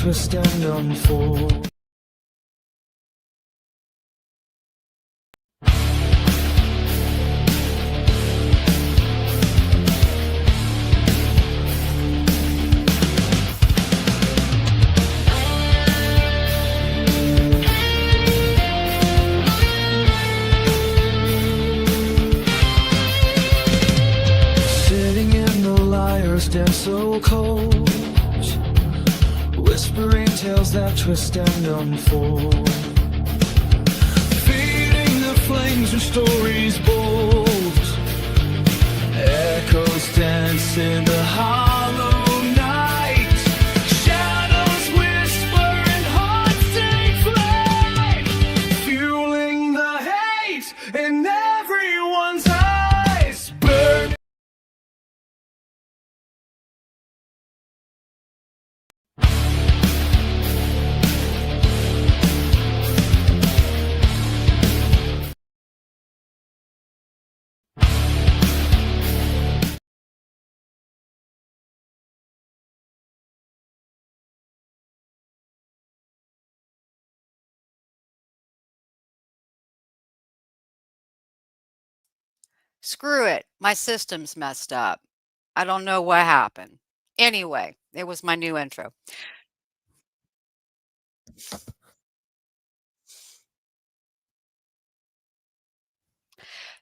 twist and unfold. Sitting in the liar's den so cold, whispering tales that twist and unfold, feeding the flames with stories bold. Echoes dance in the hollow night, shadows whisper and hearts take flight, fueling the hate in everyone's eyes. Burn. Screw it. My system's messed up. I don't know what happened. Anyway, it was my new intro.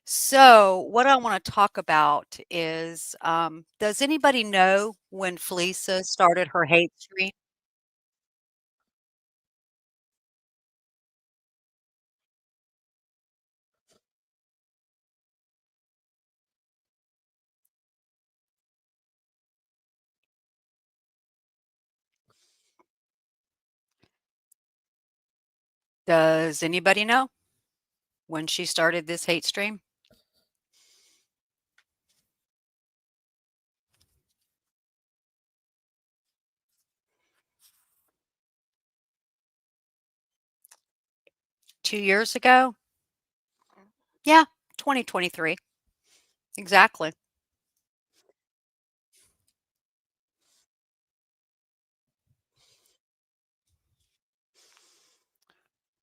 So, what I want to talk about is does anybody know when Felisa started her hate stream? Does anybody know when she started this hate stream? Two years ago? Yeah, 2023. Exactly.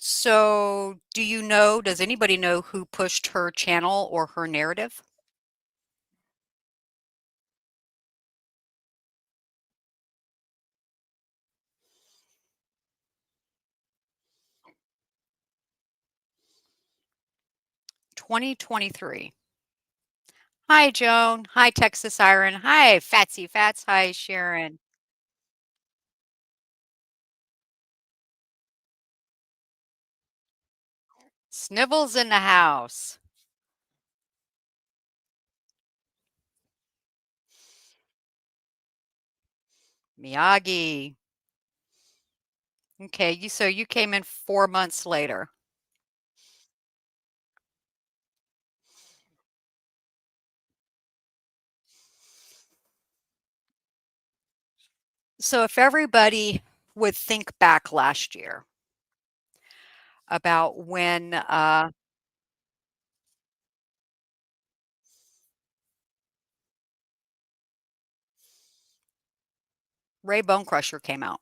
So, does anybody know who pushed her channel or her narrative? (2023). Hi, Joan. Hi, Texas Siren. Hi, Fatsy Fats. Hi, Sharon. Snibbles in the house. Miyagi. Okay, so you came in 4 months later. So if everybody would think back last year about when Ray Bone Crusher came out.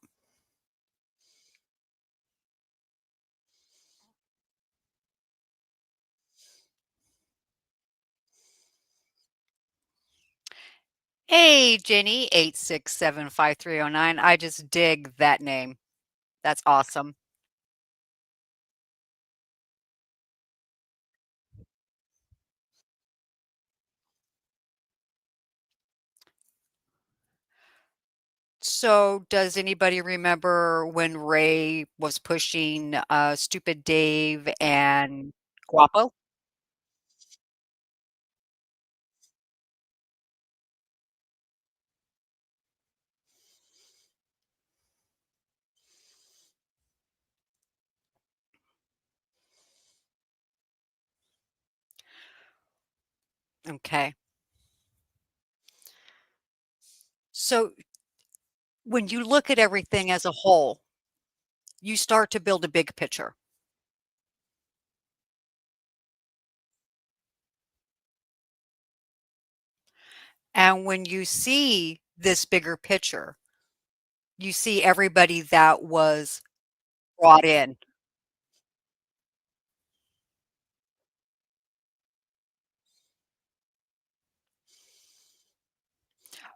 Hey, Jenny, 8675309. I just dig that name. That's awesome. So does anybody remember when Ray was pushing Stupid Dave and Guapo? Okay. So when you look at everything as a whole, you start to build a big picture. And when you see this bigger picture, you see everybody that was brought in.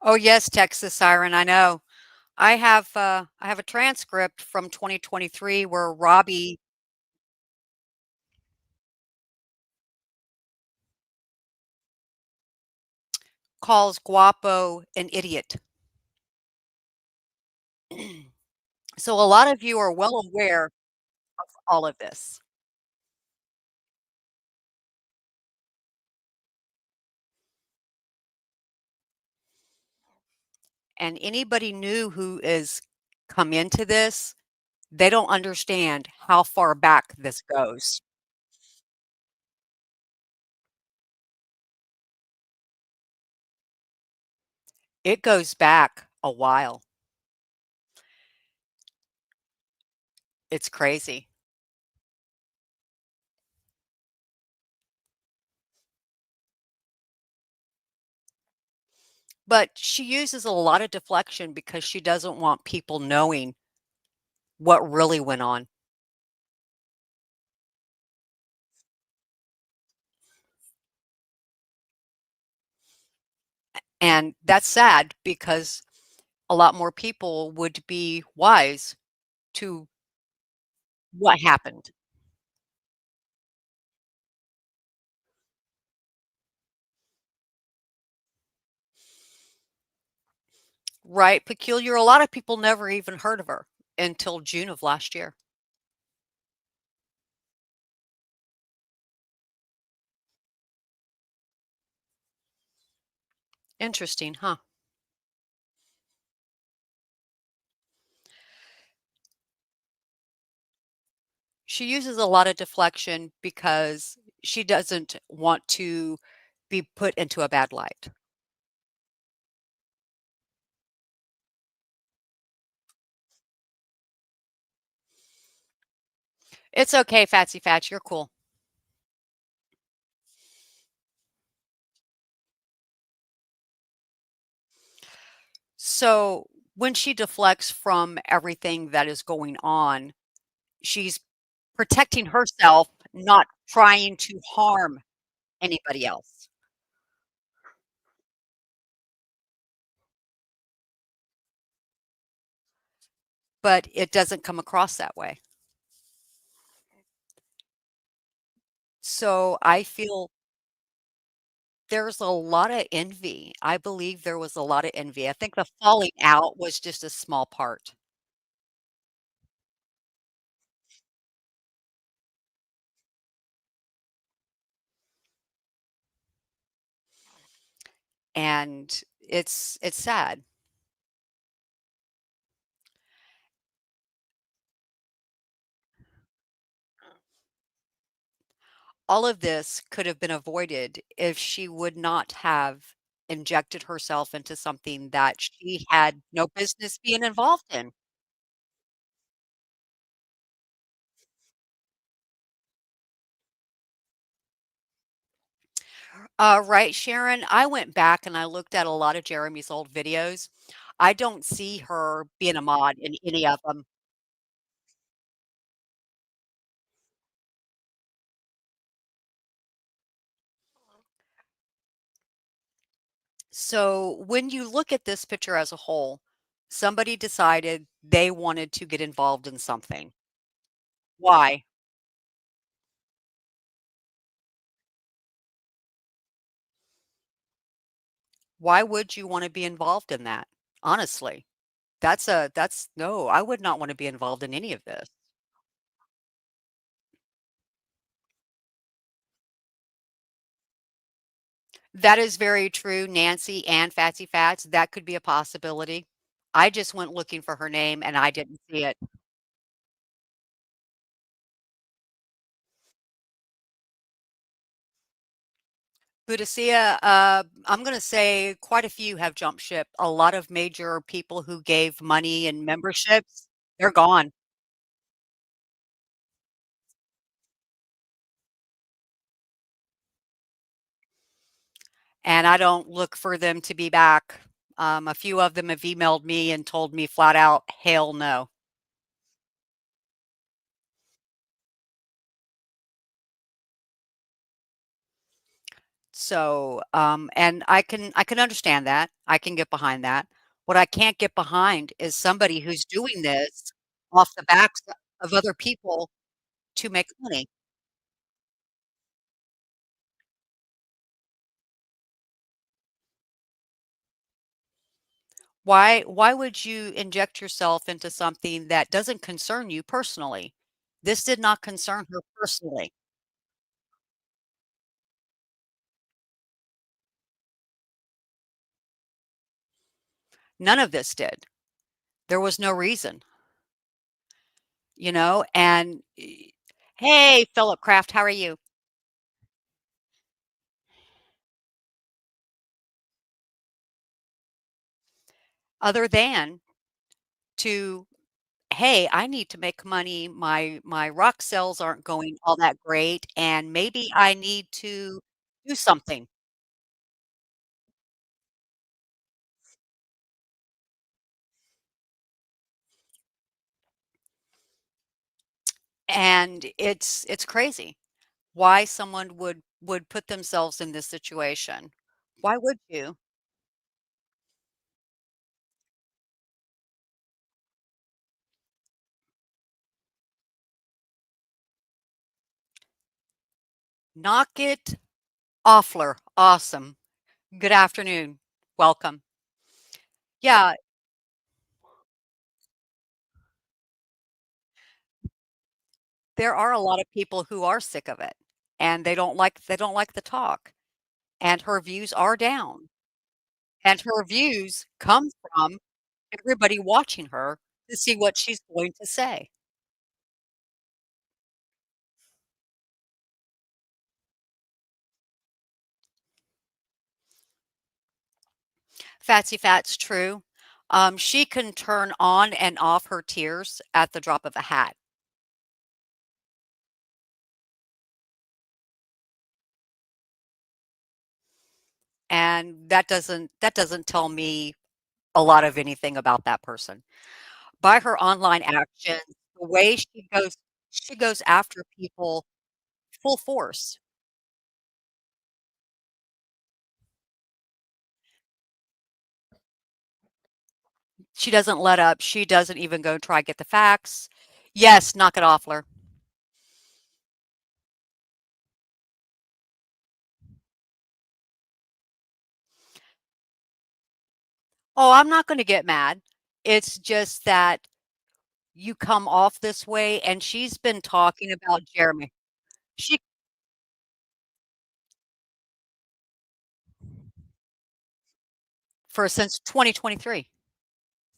Oh, yes, Texas Siren, I know. I have a transcript from 2023 where Robbie calls Guapo an idiot. So a lot of you are well aware of all of this, and anybody new who is come into this, they don't understand how far back this goes. It goes back a while. It's crazy. But she uses a lot of deflection because she doesn't want people knowing what really went on. And that's sad because a lot more people would be wise to what happened. Right? Peculiar. A lot of people never even heard of her until June of last year. Interesting, huh? She uses a lot of deflection because she doesn't want to be put into a bad light. It's okay, Fatsy Fats, you're cool. So when she deflects from everything that is going on, she's protecting herself, not trying to harm anybody else. But it doesn't come across that way. So I feel there's a lot of envy. I believe there was a lot of envy. I think the falling out was just a small part. And it's sad. All of this could have been avoided if she would not have injected herself into something that she had no business being involved in. Right, Sharon, I went back and I looked at a lot of Jeremy's old videos. I don't see her being a mod in any of them. So when you look at this picture as a whole, somebody decided they wanted to get involved in something. Why? Why would you wanna be involved in that? Honestly, that's no, I would not wanna be involved in any of this. That is very true, Nancy and Fatsy Fats, that could be a possibility. I just went looking for her name and I didn't see it. Boudicca, I'm gonna say quite a few have jumped ship. A lot of major people who gave money and memberships, they're gone, and I don't look for them to be back. A few of them have emailed me and told me flat out, "Hell no." So, and I can understand that. I can get behind that. What I can't get behind is somebody who's doing this off the backs of other people to make money. Why would you inject yourself into something that doesn't concern you personally? This did not concern her personally. None of this did. There was no reason, and hey, Philip Kraft, how are you? Other than to, "Hey, I need to make money. My rock sales aren't going all that great, and maybe I need to do something." And it's crazy why someone would put themselves in this situation. Why would you? Knock it offler. Awesome. Good afternoon. Welcome. Yeah, there are a lot of people who are sick of it, and they don't like the talk, and her views are down, and her views come from everybody watching her to see what she's going to say. Fatsy fat's true. She can turn on and off her tears at the drop of a hat, and that doesn't tell me a lot of anything about that person. By her online actions, the way she goes after people full force. She doesn't let up. She doesn't even go try get the facts. Yes, knock it offler. Oh, I'm not gonna get mad. It's just that you come off this way, and she's been talking about Jeremy. She for since 2023.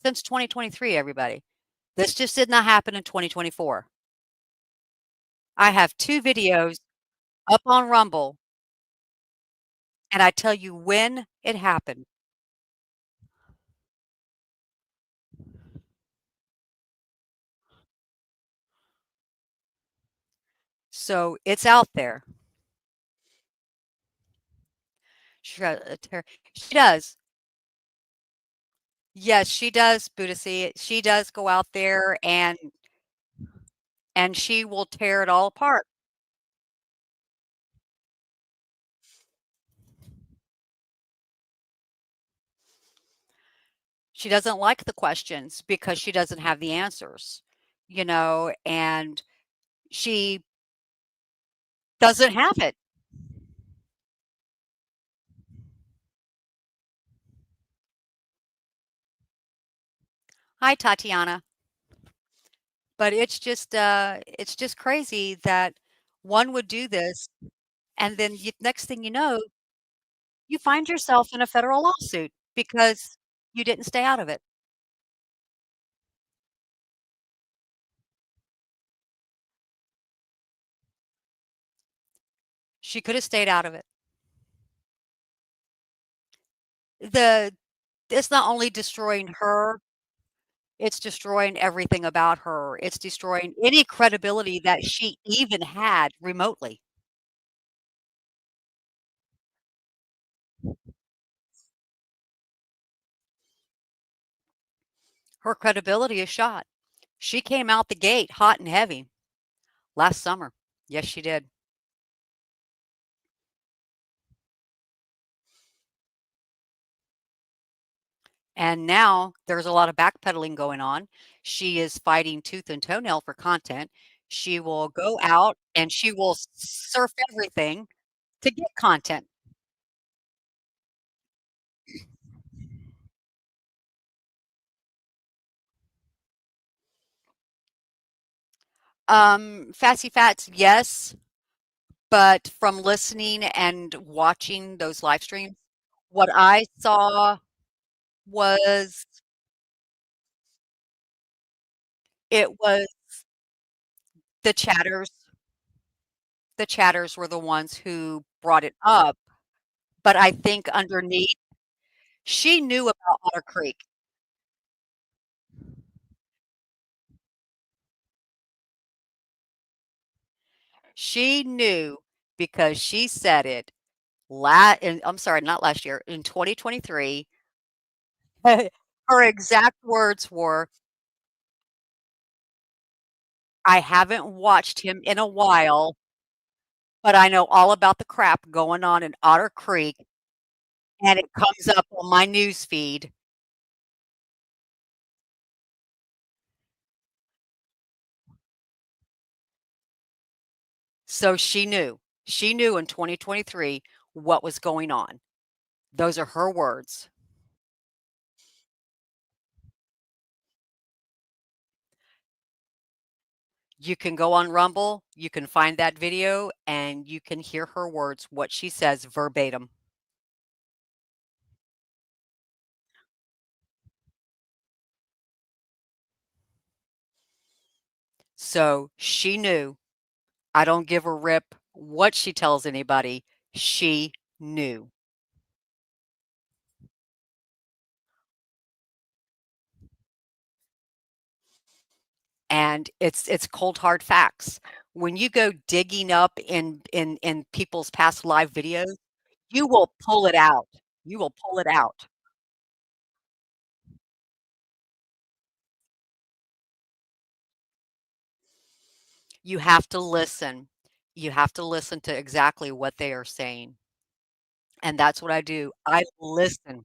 Since 2023, everybody. This just did not happen in 2024. I have 2 videos up on Rumble, and I tell you when it happened. So, it's out there. She does. Yes, she does, Budesi. She does go out there and she will tear it all apart. She doesn't like the questions because she doesn't have the answers, and she doesn't have it. Hi, Tatiana. But it's just crazy that one would do this, and then next thing you know, you find yourself in a federal lawsuit because you didn't stay out of it. She could have stayed out of it. The It's not only destroying her, it's destroying everything about her. It's destroying any credibility that she even had remotely. Her credibility is shot. She came out the gate hot and heavy last summer. Yes, she did. And now there's a lot of backpedaling going on. She is fighting tooth and toenail for content. She will go out and she will surf everything to get content. Fassy Fats, yes, but from listening and watching those live streams, what I saw was it was the chatters. The chatters were the ones who brought it up, but I think underneath, she knew about Otter Creek. She knew because she said it I'm sorry, not last year, in 2023. Her exact words were, "I haven't watched him in a while, but I know all about the crap going on in Otter Creek, and it comes up on my news feed." So she knew. She knew in 2023 what was going on. Those are her words. You can go on Rumble, you can find that video, and you can hear her words, what she says verbatim. So she knew. I don't give a rip what she tells anybody. She knew. And it's cold hard facts. When you go digging up in people's past live videos, you will pull it out. You will pull it out. You have to listen. You have to listen to exactly what they are saying. And that's what I do. I listen.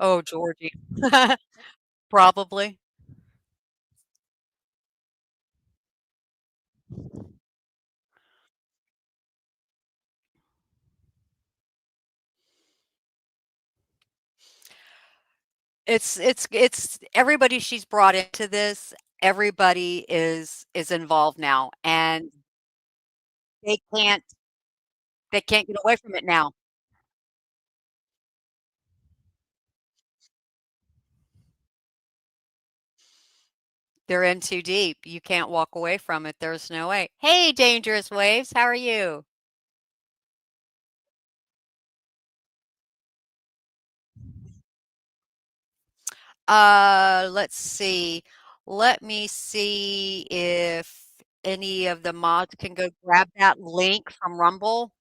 Oh, Georgie. Probably. It's everybody she's brought into this, everybody is involved now, and they can't they can't get away from it now. They're in too deep. You can't walk away from it. There's no way. Hey, Dangerous Waves, how are you? Let's see. Let me see if any of the mods can go grab that link from Rumble.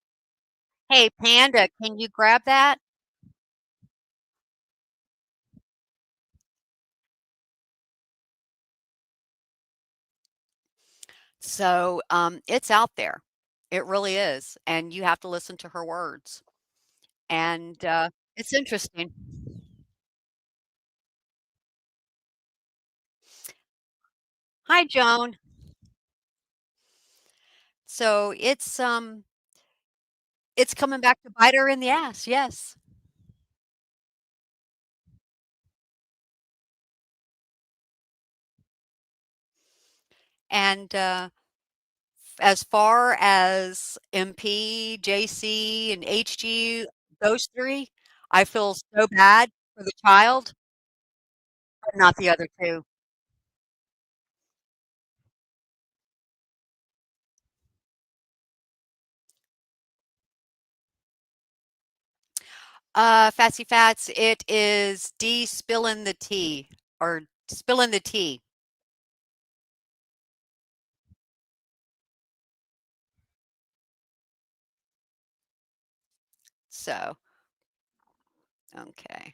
Hey, Panda, can you grab that? So, it's out there. It really is, and you have to listen to her words, and, it's interesting. Hi, Joan. So, it's coming back to bite her in the ass, yes, and, as far as MP, JC, and HG, those 3, I feel so bad for the child, but not the other 2. Fatsy Fats, it is de-spilling the tea, or spilling the tea. So, okay.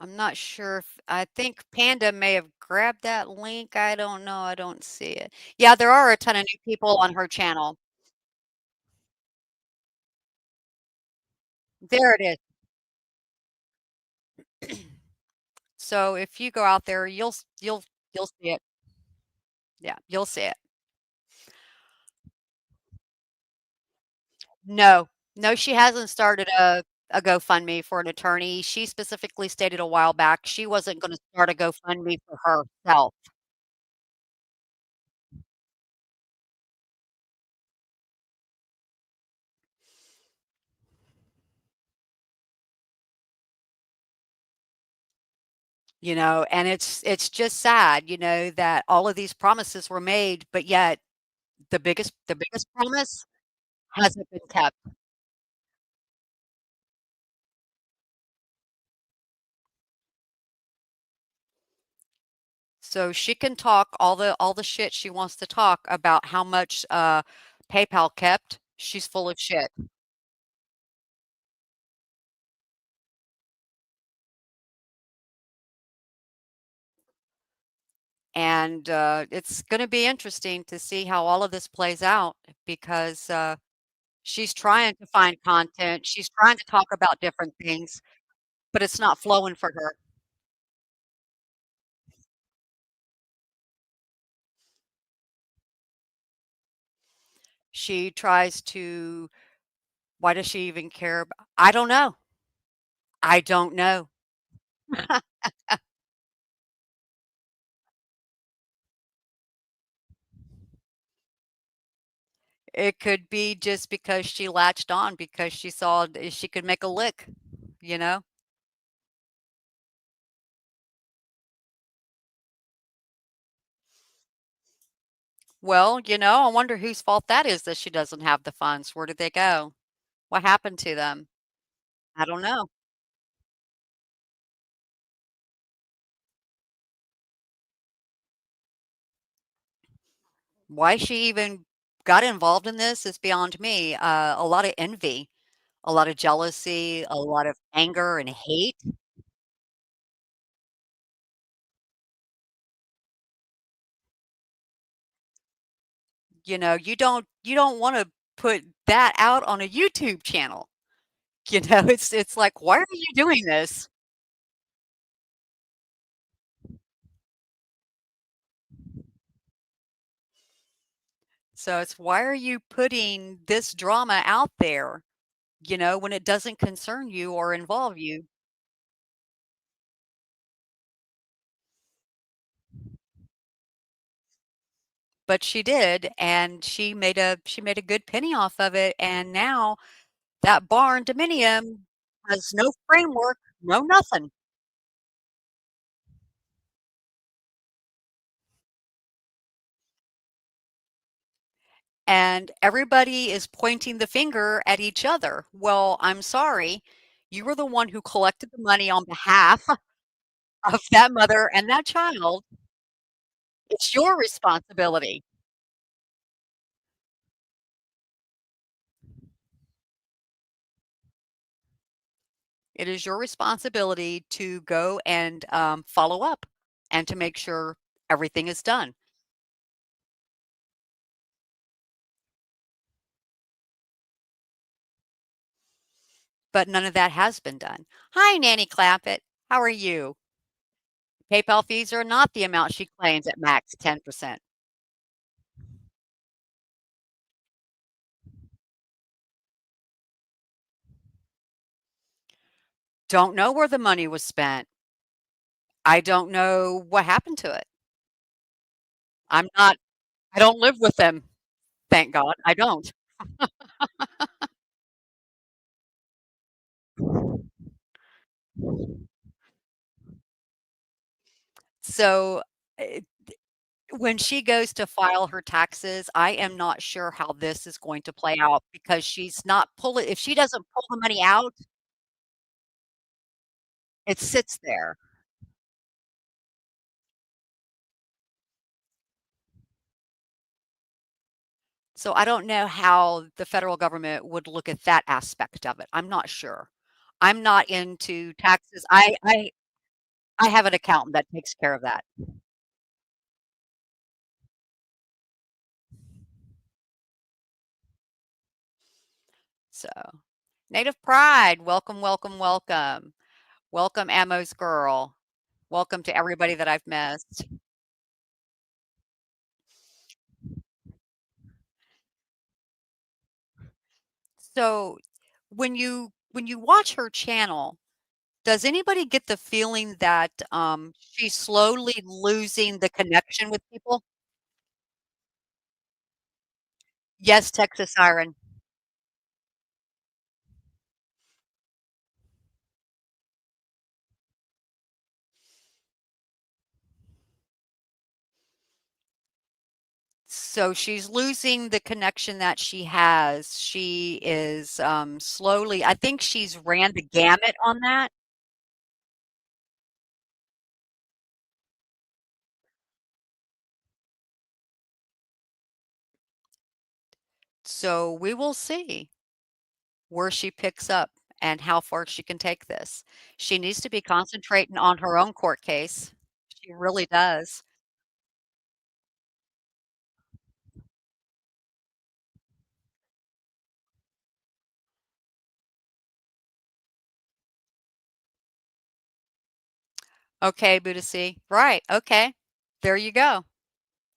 I'm not sure if I think Panda may have grabbed that link. I don't know. I don't see it. Yeah, there are a ton of new people on her channel. There it is. So if you go out there, you'll see it. Yeah, you'll see it. No. No, she hasn't started a GoFundMe for an attorney. She specifically stated a while back she wasn't gonna start a GoFundMe for herself. And it's just sad, that all of these promises were made, but yet the biggest promise hasn't been kept. So she can talk all the shit she wants to talk about how much PayPal kept. She's full of shit. And it's going to be interesting to see how all of this plays out because she's trying to find content. She's trying to talk about different things, but it's not flowing for her. She tries to, why does she even care? I don't know. I don't know. It could be just because she latched on because she saw she could make a lick, you know? Well, I wonder whose fault that is that she doesn't have the funds. Where did they go? What happened to them? I don't know. Why she even got involved in this is beyond me. A lot of envy, a lot of jealousy, a lot of anger and hate. You don't want to put that out on a YouTube channel. It's like, why are you doing this? So it's why are you putting this drama out there, when it doesn't concern you or involve you? But she did, and she made a good penny off of it, and now that barn dominium has no framework, no nothing, and everybody is pointing the finger at each other. Well, I'm sorry, you were the one who collected the money on behalf of that mother and that child. It's your responsibility. It is your responsibility to go and, follow up and to make sure everything is done, but none of that has been done. "Hi, Nanny Clappett. How are you?" PayPal fees are not the amount she claims at max 10%. Don't know where the money was spent. I don't know what happened to it. I don't live with them, thank God, I don't. So, eh, when she goes to file her taxes, I am not sure how this is going to play out because she's not pulling if she doesn't pull the money out, it sits there. So I don't know how the federal government would look at that aspect of it. I'm not sure. I'm not into taxes. I I have an accountant that takes care of that. So, Native Pride, welcome, welcome, welcome. Welcome, Ammo's girl. Welcome to everybody that I've missed. So, when you watch her channel, does anybody get the feeling that, she's slowly losing the connection with people? Yes, Texas Siren. So she's losing the connection that she has. She is, slowly I think she's ran the gamut on that. So we will see where she picks up and how far she can take this. She needs to be concentrating on her own court case. She really does. Okay, Budasi. Right, okay. There you go.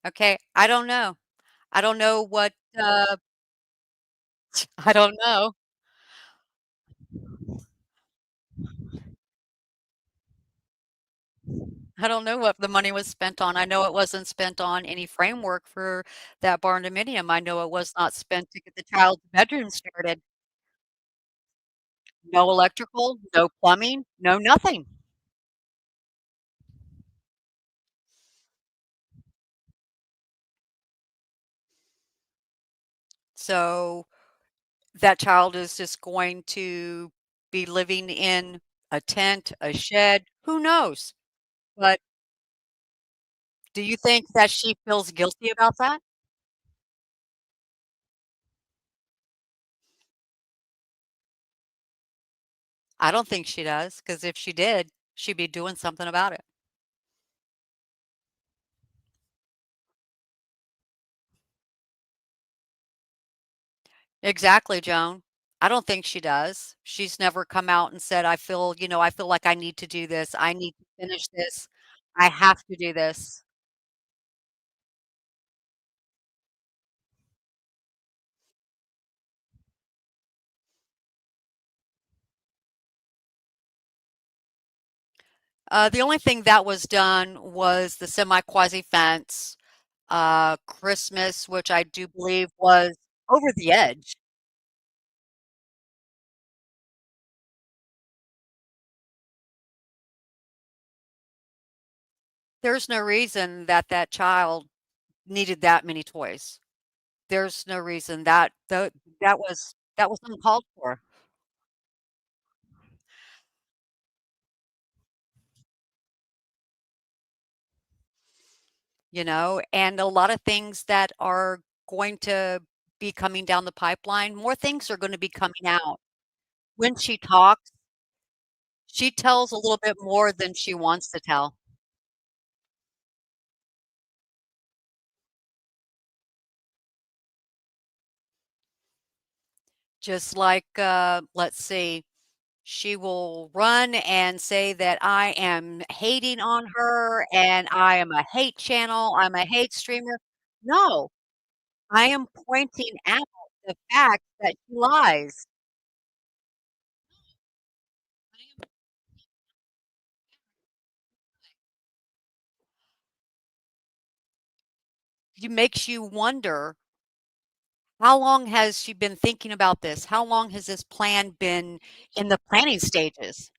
Okay, I don't know. I don't know what, I don't know. I don't know what the money was spent on. I know it wasn't spent on any framework for that barn dominium. I know it was not spent to get the child's bedroom started. No electrical, no plumbing, no nothing. So that child is just going to be living in a tent, a shed, who knows? But do you think that she feels guilty about that? I don't think she does, because if she did, she'd be doing something about it. Exactly, Joan. I don't think she does. She's never come out and said, I feel like I need to do this. I need to finish this. I have to do this." The only thing that was done was the semi-quasi fence, Christmas, which I do believe was over the edge. There's no reason that that child needed that many toys. There's no reason that was uncalled for. And a lot of things that are going to be coming down the pipeline, more things are gonna be coming out. When she talks, she tells a little bit more than she wants to tell. Just like, let's see, she will run and say that I am hating on her and I am a hate channel, I'm a hate streamer. No, I am pointing out the fact that she lies. It makes you wonder, how long has she been thinking about this? How long has this plan been in the planning stages?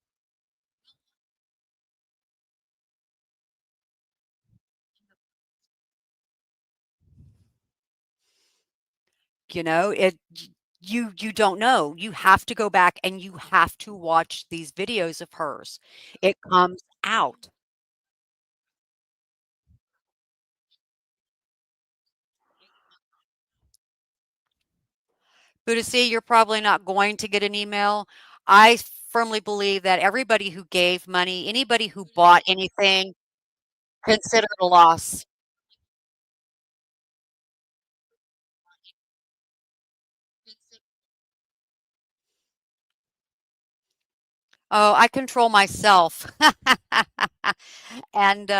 You don't know. You have to go back and you have to watch these videos of hers. It comes out. But to see, you're probably not going to get an email. I firmly believe that everybody who gave money, anybody who bought anything, consider it a loss. Oh, I control myself. And,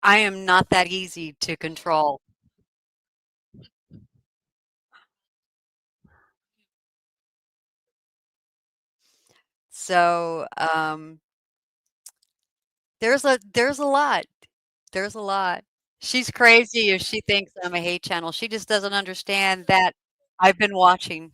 I am not that easy to control. So, there's a lot. There's a lot. She's crazy if she thinks I'm a hate channel. She just doesn't understand that I've been watching.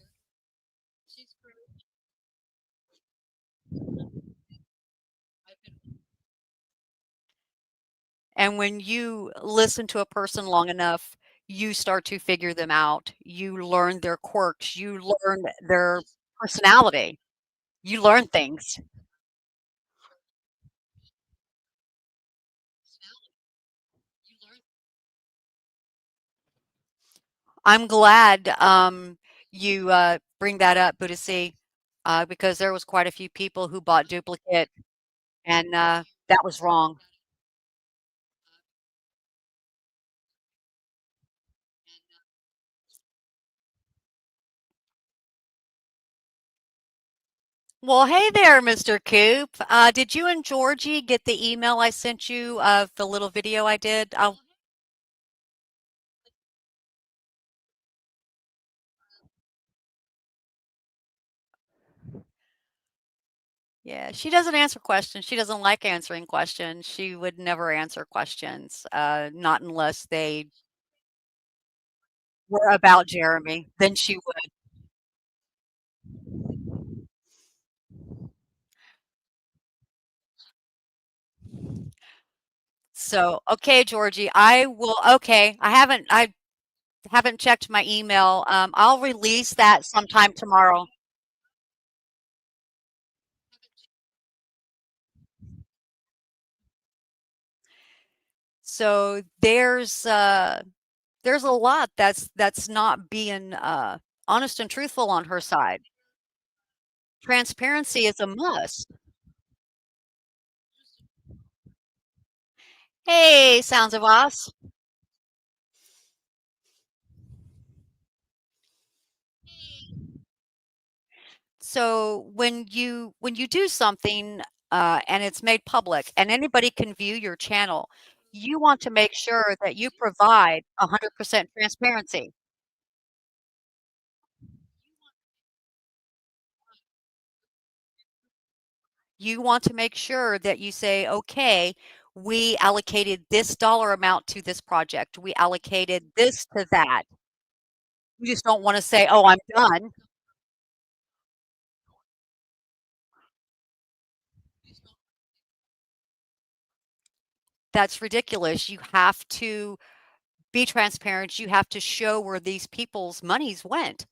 And when you listen to a person long enough, you start to figure them out. You learn their quirks, you learn their personality, you learn things. I'm glad, you, bring that up, Buddhisi, because there was quite a few people who bought duplicate, and, that was wrong. Well, hey there, Mr. Coop. Did you and Georgie get the email I sent you of the little video I did? Yeah, she doesn't answer questions. She doesn't like answering questions. She would never answer questions, not unless they were about Jeremy, then she would. So, okay, Georgie, I haven't checked my email. I'll release that sometime tomorrow. So there's a lot that's not being honest and truthful on her side. Transparency is a must. Hey, sounds of us. So when you do something and it's made public and anybody can view your channel, you want to make sure that you provide 100% transparency. You want to make sure that you say, okay, we allocated this dollar amount to this project. We allocated this to that. You just don't want to say, oh, I'm done. That's ridiculous. You have to be transparent. You have to show where these people's monies went.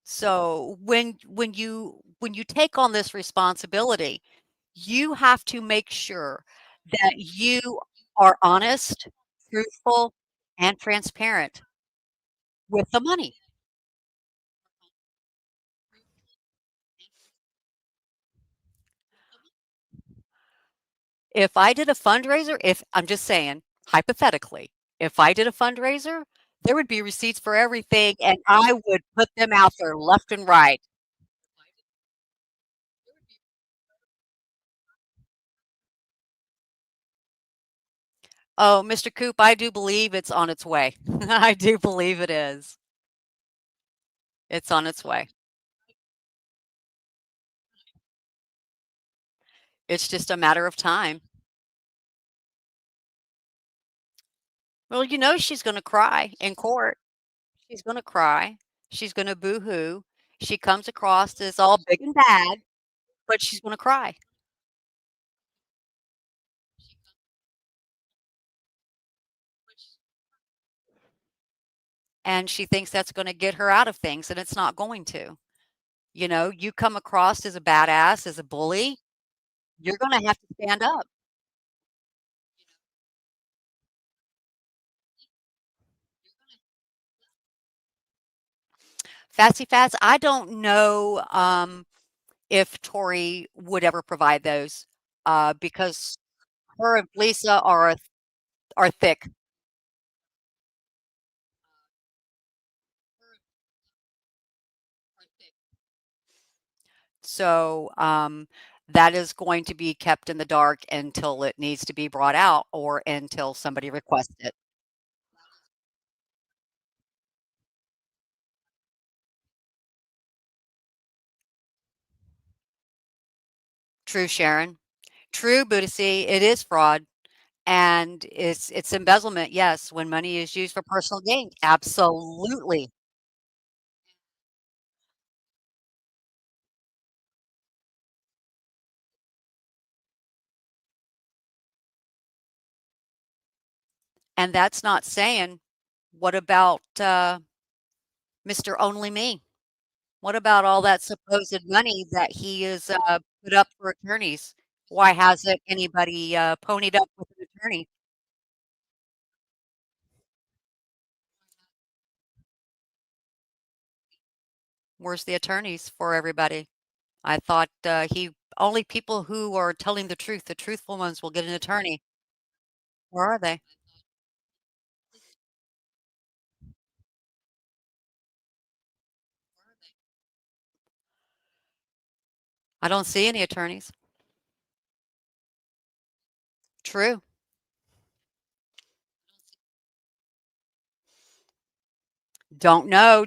So when you take on this responsibility, you have to make sure that you are honest, truthful, and transparent with the money. If I did a fundraiser, if I'm just saying, hypothetically, if I did a fundraiser, there would be receipts for everything, and I would put them out there left and right. Oh, Mr. Coop, I do believe it's on its way. I do believe it is. It's on its way. It's just a matter of time. Well, you know she's gonna cry in court. She's gonna cry. She's gonna boo-hoo. She comes across as all big and bad, but she's gonna cry. And she thinks that's gonna get her out of things, and it's not going to. You know, you come across as a badass, as a bully, you're gonna have to stand up. Fancy Fats, I don't know, if Tori would ever provide those, because her and Lisa are thick. So, that is going to be kept in the dark until it needs to be brought out or until somebody requests it. True, Sharon. True, Buddhisy, it is fraud, and it's embezzlement, yes, when money is used for personal gain, absolutely, and that's not saying, what about, Mr. Only Me? What about all that supposed money that he is, put up for attorneys? Why hasn't anybody, ponied up with an attorney? Where's the attorneys for everybody? I thought, he only people who are telling the truthful ones will get an attorney. Where are they? I don't see any attorneys. True. Don't know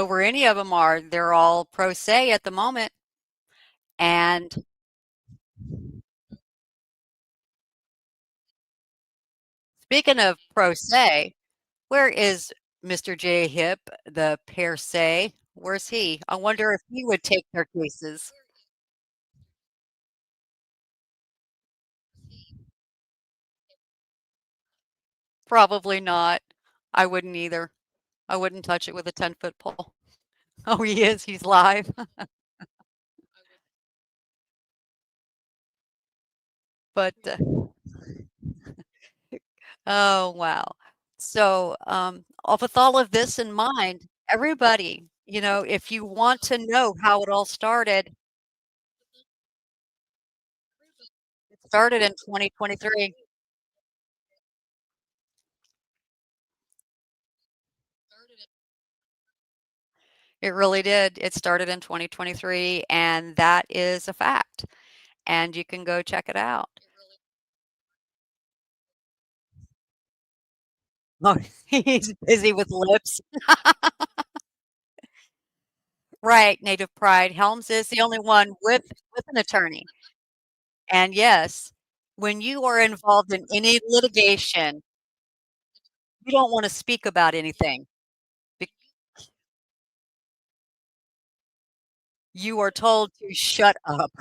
where any of them are. They're all pro se at the moment, and speaking of pro se, where is Mr. J. Hip, the per se? Where's he? I wonder if he would take their cases. Probably not. I wouldn't either. I wouldn't touch it with a 10-foot pole. Oh, he is. He's live. But, oh, wow. So, with all of this in mind, everybody, if you want to know how it all started, it started in 2023. It really did. It started in 2023, and that is a fact. And you can go check it out. Oh, he's busy with lips. Right, Native Pride. Helms is the only one with an attorney. And yes, when you are involved in any litigation, you don't wanna speak about anything. Be You are told to shut up.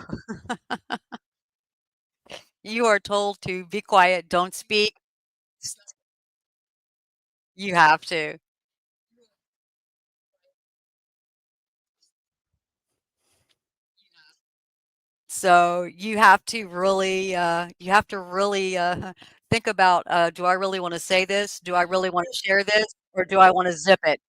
You are told to be quiet, don't speak. S You have to. So, you have to really, think about, "Do I really wanna say this? Do I really wanna share this? Or do I wanna zip it?"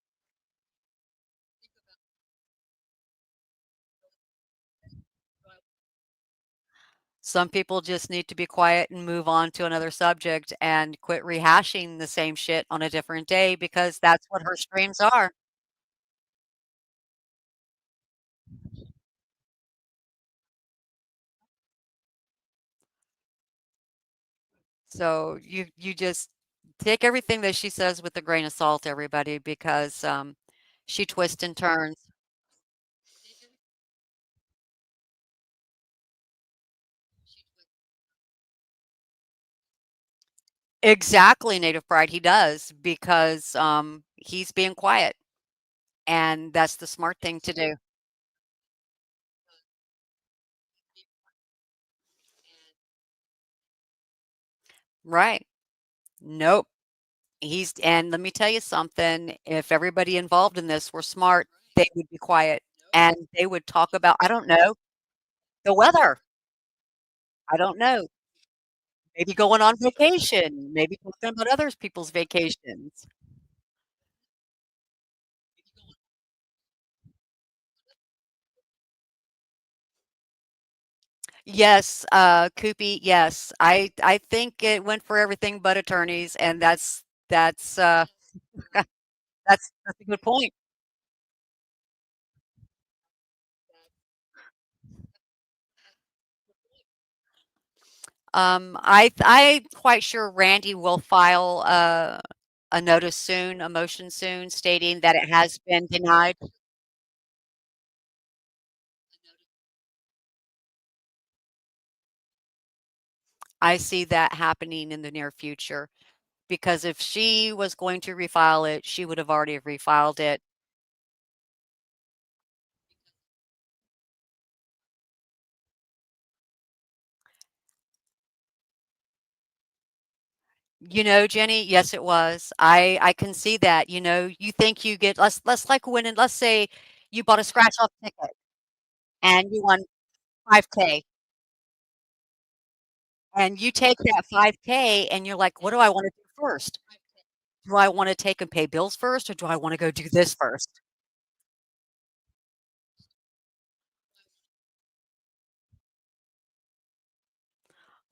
Some people just need to be quiet and move on to another subject and quit rehashing the same shit on a different day because that's what her streams are. So you just take everything that she says with a grain of salt, everybody, because she twists and turns. Exactly, Native Pride. He does because he's being quiet, and that's the smart thing to do. Right? Nope. And let me tell you something. If everybody involved in this were smart, they would be quiet and they would talk about, I don't know, the weather. I don't know. Maybe going on vacation, maybe talking about other people's vacations. Yes, Koopy, yes. I think it went for everything but attorneys, and that's that's a good point. I'm quite sure Randy will file a notice soon, a motion soon, stating that it has been denied. I see that happening in the near future because if she was going to refile it, she would have already refiled it. You know, Jenny, yes, it was. I can see that. You know, you think you get let's like win and let's say you bought a scratch off ticket and you won 5K and you take that 5K and you're like, what do I want to do first? Do I want to take and pay bills first or do I want to go do this first?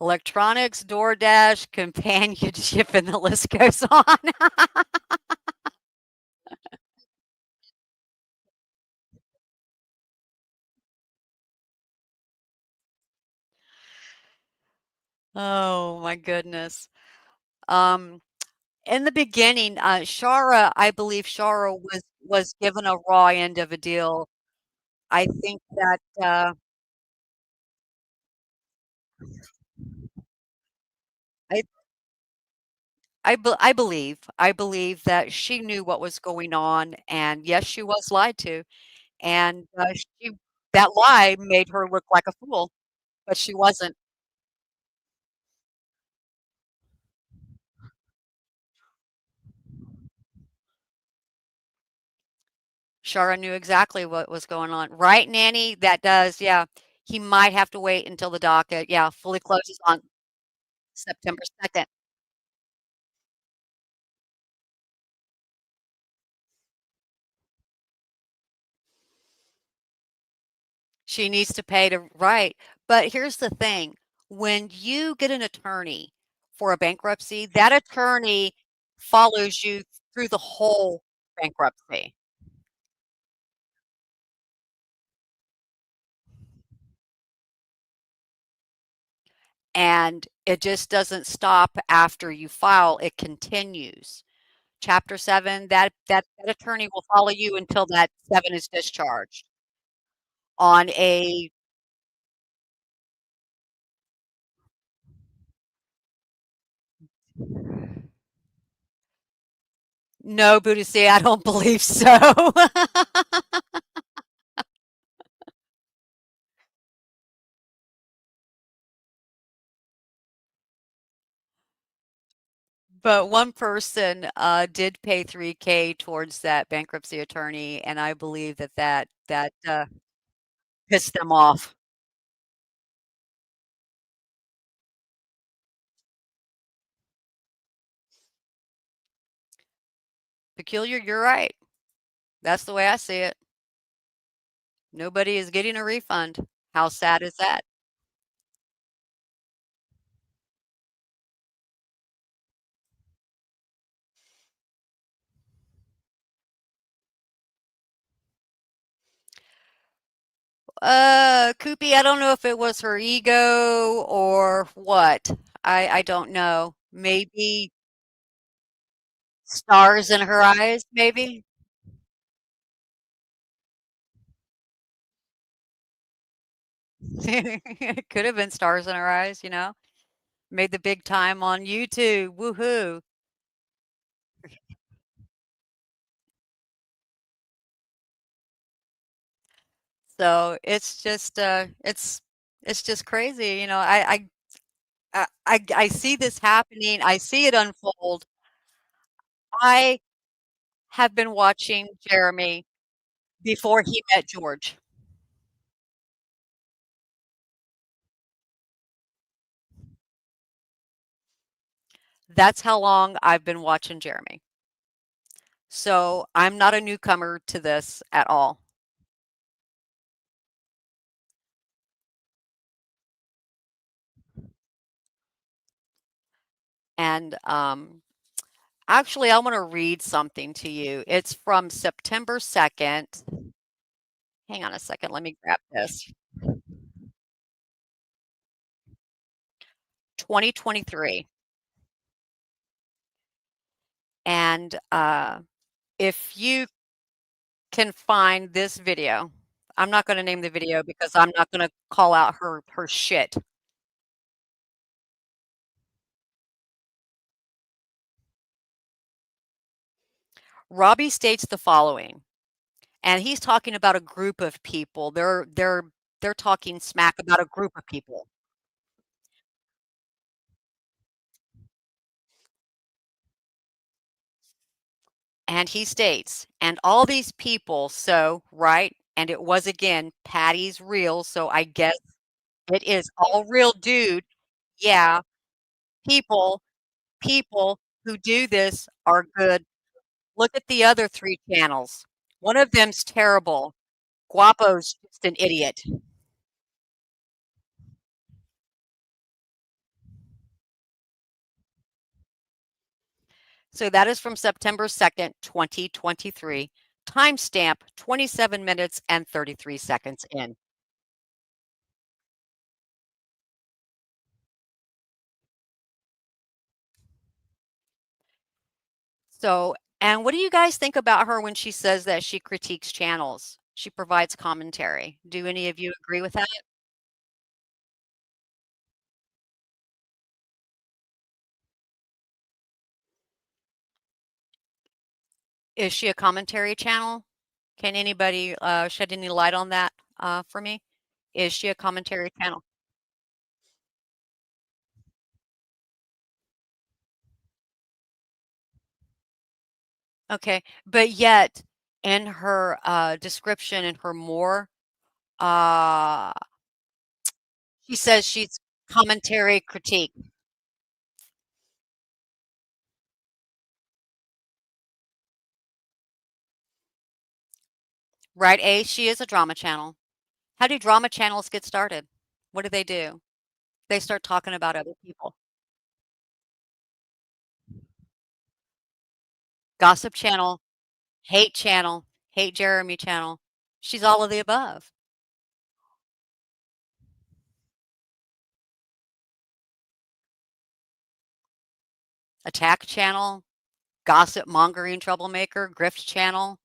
Electronics, DoorDash, companionship, and the list goes on. Oh my goodness. Um, in the beginning, Shara, I believe Shara was given a raw end of a deal. I think that I I believe that she knew what was going on, and yes, she was lied to, and she that lie made her look like a fool, but she wasn't. Shara knew exactly what was going on. Right, Nanny? That does, yeah. He might have to wait until the docket, yeah, fully closes on September 2nd. She needs to pay to right. But here's the thing, when you get an attorney for a bankruptcy, that attorney follows you through the whole bankruptcy, and it just doesn't stop after you file, it continues. Chapter 7, that attorney will follow you until that 7 is discharged on a no, Buddha, I don't believe so. But one person, did pay 3K towards that bankruptcy attorney, and I believe that pissed them off. Peculiar, you're right. That's the way I see it. Nobody is getting a refund. How sad is that? Koopy, I don't know if it was her ego or what. I don't know. Maybe stars in her eyes, maybe? It could have been stars in her eyes, you know? Made the big time on YouTube, woohoo. So, it's just crazy, you know, I see this happening, I see it unfold. I have been watching Jeremy before he met George. That's how long I've been watching Jeremy. So, I'm not a newcomer to this at all. And actually, I want to read something to you. It's from September 2nd. Hang on a second. Let me grab this. 2023. And if you can find this video, I'm not going to name the video because I'm not going to call out her shit. Robbie states the following, and he's talking about a group of people. They're talking smack about a group of people. And he states, and all these people, so right, and it was again Patty's real, so I guess it is all real, dude. Yeah, people people who do this are good. Look at the other 3 channels. One of them's terrible. Guapo's just an idiot. So that is from September 2nd, 2023. Timestamp 27 minutes and 33 seconds in. So, and what do you guys think about her when she says that she critiques channels? She provides commentary. Do any of you agree with that? Is she a commentary channel? Can anybody shed any light on that for me? Is she a commentary channel? Okay, but yet in her description in her more, uh, she says she's commentary critique. Right, A, she is a drama channel. How do drama channels get started? What do? They start talking about other people. Gossip channel, hate Jeremy channel. She's all of the above. Attack channel, gossip mongering troublemaker, grift channel.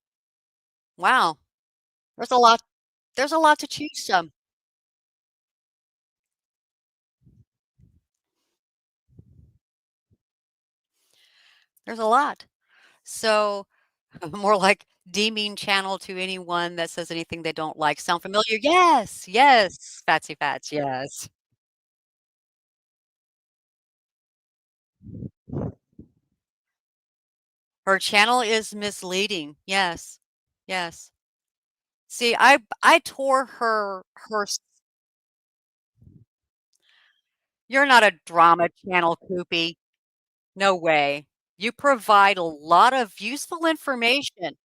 Wow, there's a lot. There's a lot to choose from. There's a lot. So more like deeming channel to anyone that says anything they don't like. Sound familiar? Yes, yes, Fatsy Fats, yes. Her channel is misleading. Yes, yes. See, I tore her s you're not a drama channel, Koopy. No way. You provide a lot of useful information.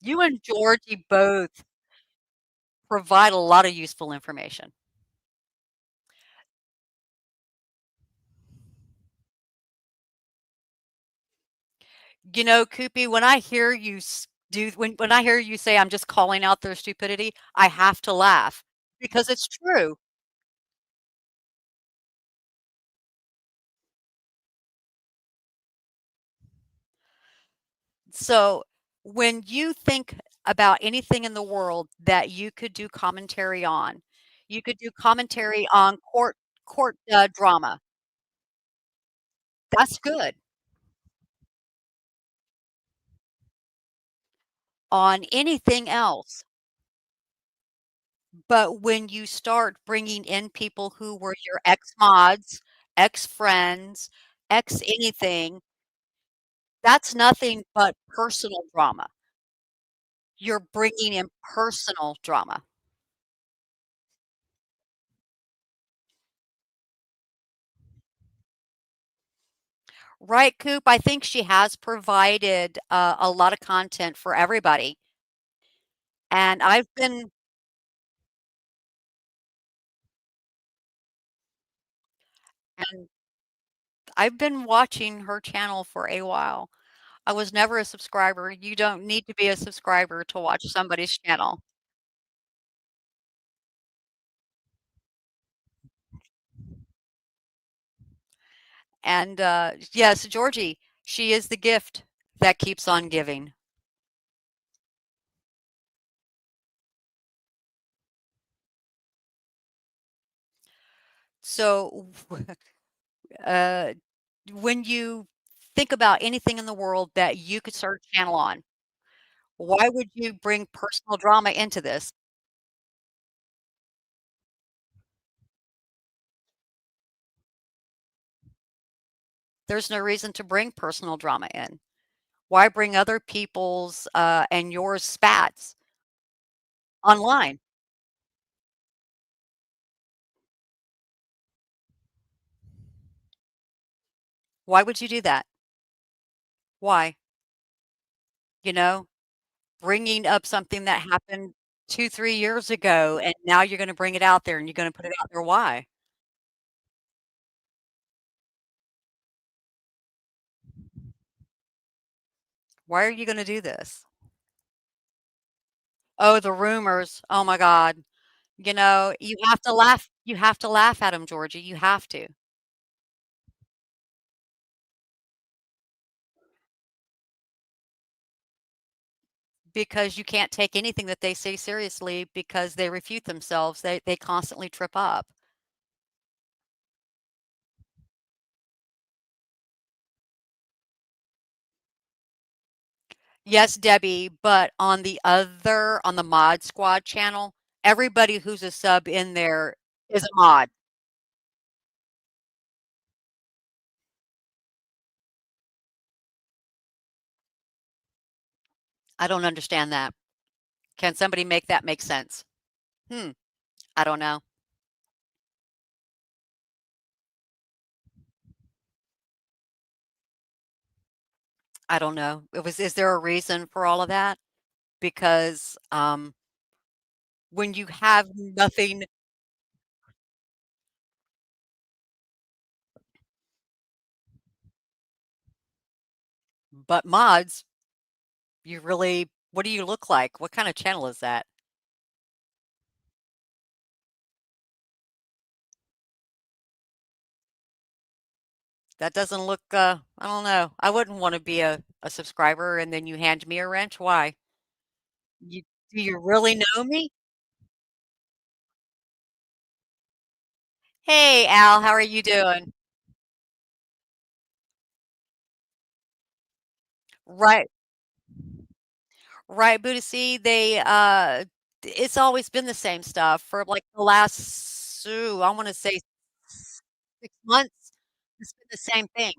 You and Georgie both provide a lot of useful information. You know, Koopy, when I hear you when I hear you say, "I'm just calling out their stupidity," I have to laugh because it's true. So, when you think about anything in the world that you could do commentary on, you could do commentary on court drama. That's good. On anything else. But when you start bringing in people who were your ex-mods, ex-friends, ex-anything, that's nothing but personal drama. You're bringing in personal drama. Right, Coop? I think she has provided, a lot of content for everybody, and I've been and I've been watching her channel for a while. I was never a subscriber. You don't need to be a subscriber to watch somebody's channel. And, yes, Georgie, she is the gift that keeps on giving. So, uh, when you think about anything in the world that you could start a channel on, why would you bring personal drama into this? There's no reason to bring personal drama in. Why bring other people's, and yours spats online? Why would you do that? Why? You know, bringing up something that happened 2, 3 years ago, and now you're gonna bring it out there, and you're gonna put it out there, why? Why are you gonna do this? Oh, the rumors. Oh my god. You have to laugh at them, Georgie, you have to, because you can't take anything that they say seriously because they refute themselves, they constantly trip up. Yes, Debbie, but on the Mod Squad channel, everybody who's a sub in there is a mod. I don't understand that. Can somebody make that make sense? Hmm, I don't know. I don't know. Is there a reason for all of that? Because, when you have nothing but mods, you really what do you look like? What kinda channel is that? That doesn't look, I don't know. I wouldn't wanna be a subscriber and then you hand me a wrench. Why? You do you really know me? "Hey, Al, how are you doing?" Right, right, Buddha, see, it's always been the same stuff for, like, the last, I wanna say 6 months. It's been the same thing.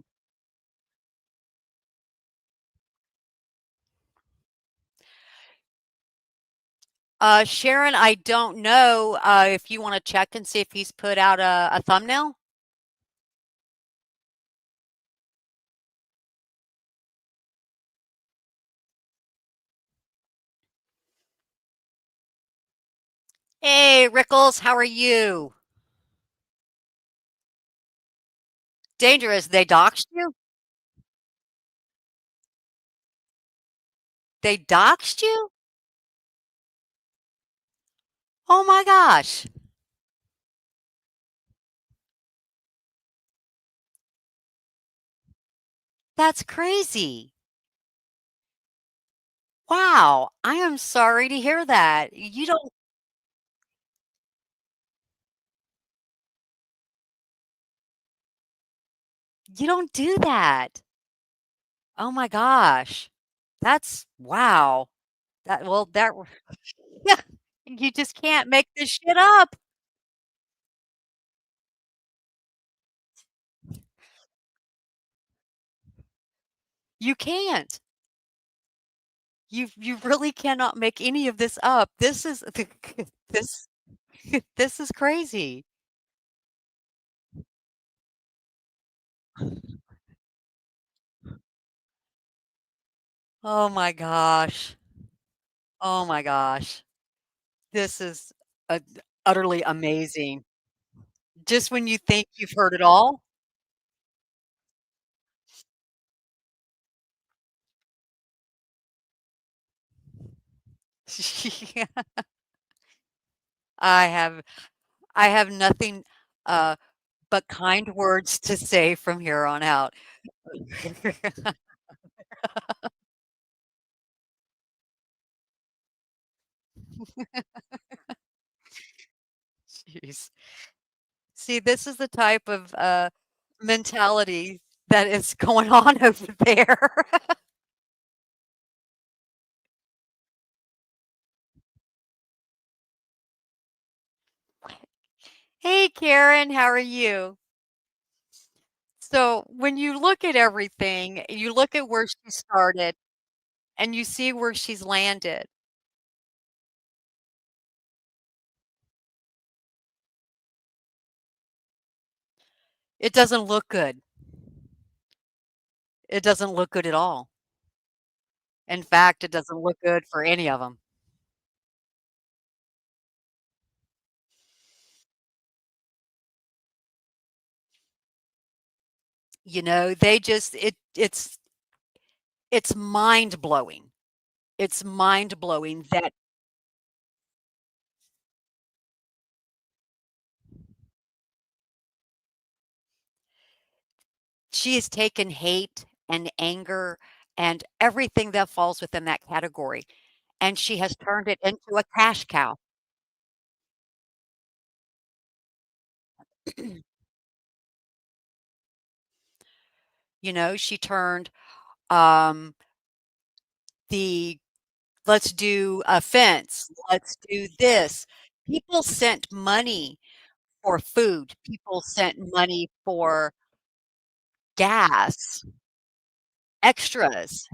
Sharon, I don't know, if you wanna check and see if he's put out a thumbnail? "Hey, Rickles, how are you?" "Dangerous, they doxed you? They doxed you? Oh my gosh, that's crazy. Wow, I am sorry to hear that. You don't do that. Oh my gosh. That's wow. That yeah, you just can't make this shit up. You can't. You really cannot make any of this up. This is this this is crazy. Oh my gosh. Oh my gosh. This is, utterly amazing. Just when you think you've heard it all. Yeah. I have I have nothing, uh, but kind words to say from here on out. Jeez. See, this is the type of, mentality that is going on over there. Hey, Karen, how are you? So, when you look at everything, you look at where she started and you see where she's landed. It doesn't look good. It doesn't look good at all. In fact, it doesn't look good for any of them. You know, they just it's mind-blowing. It's mind-blowing that she has taken hate and anger and everything that falls within that category, and she has turned it into a cash cow. You know, she turned, um, the "Let's do a fence, let's do this." People sent money for food, people sent money for gas, extras,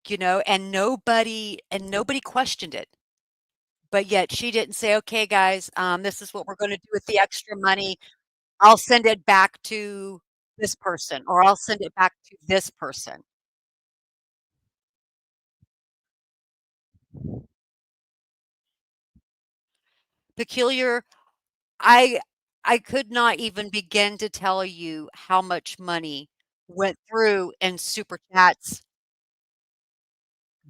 you know, and nobody questioned it. But yet she didn't say, "Okay, guys, this is what we're gonna do with the extra money. I'll send it back to this person, or I'll send it back to this person." Peculiar, I I could not even begin to tell you how much money went through in super chats.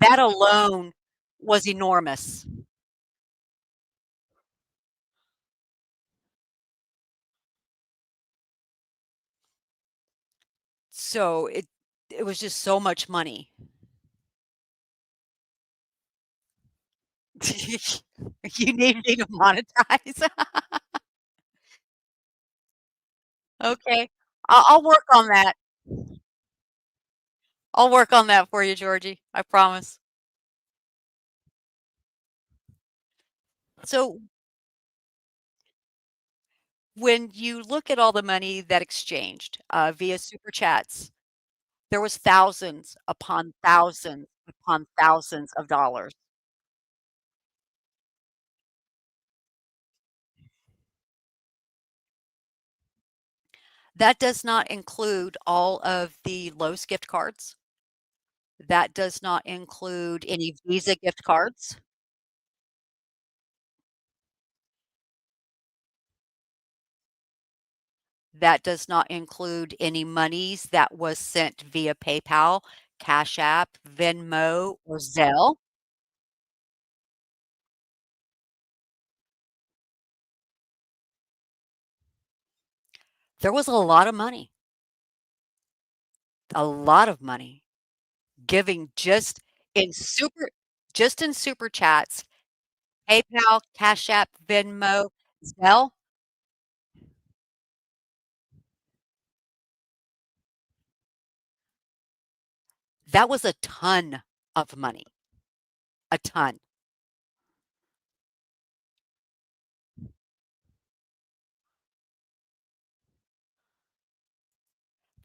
That alone was enormous. So it was just so much money. You need me to monetize? Okay. I'll work on that. I'll work on that for you, Georgie. I promise. So when you look at all the money that exchanged via super chats, there was thousands upon thousands of dollars. That does not include all of the Lowe's gift cards. That does not include any Visa gift cards. That does not include any monies that was sent via PayPal, Cash App, Venmo, or Zelle. There was a lot of money, a lot of money giving just in super chats, PayPal, Cash App, Venmo, Zelle. That was a ton of money, a ton.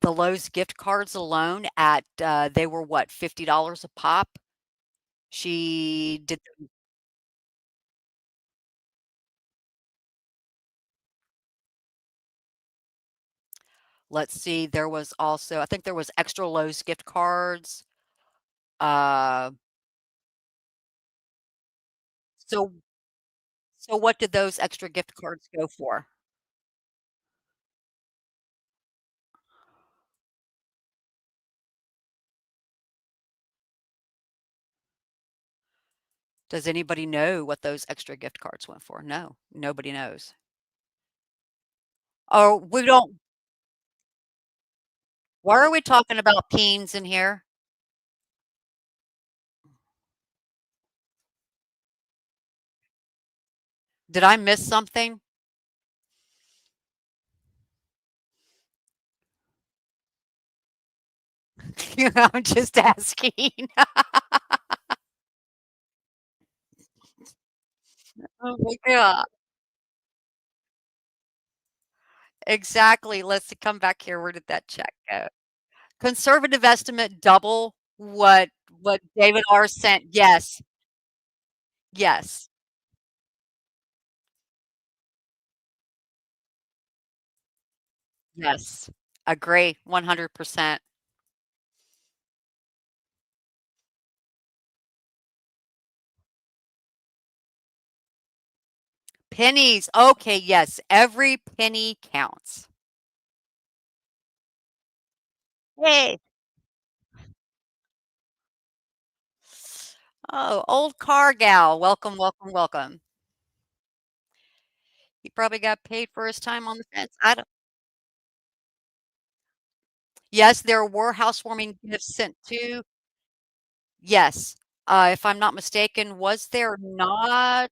The Lowe's gift cards alone at, they were what, $50 a pop? She did let's see, there was also I think there was extra Lowe's gift cards. Uh, so so what did those extra gift cards go for? Does anybody know what those extra gift cards went for? No, nobody knows. Oh, we don't why are we talking about peens in here? Did I miss something? I'm just asking. Oh my god. Exactly, let's come back here, where did that check go? Conservative estimate double what David R. sent, yes, yes, yes. Agree, 100%. Pennies, okay, yes, every penny counts. Hey. Oh, old car gal, welcome, welcome, welcome. He probably got paid for his time on the fence, I don't Yes, there were housewarming gifts sent to yes, if I'm not mistaken, was there not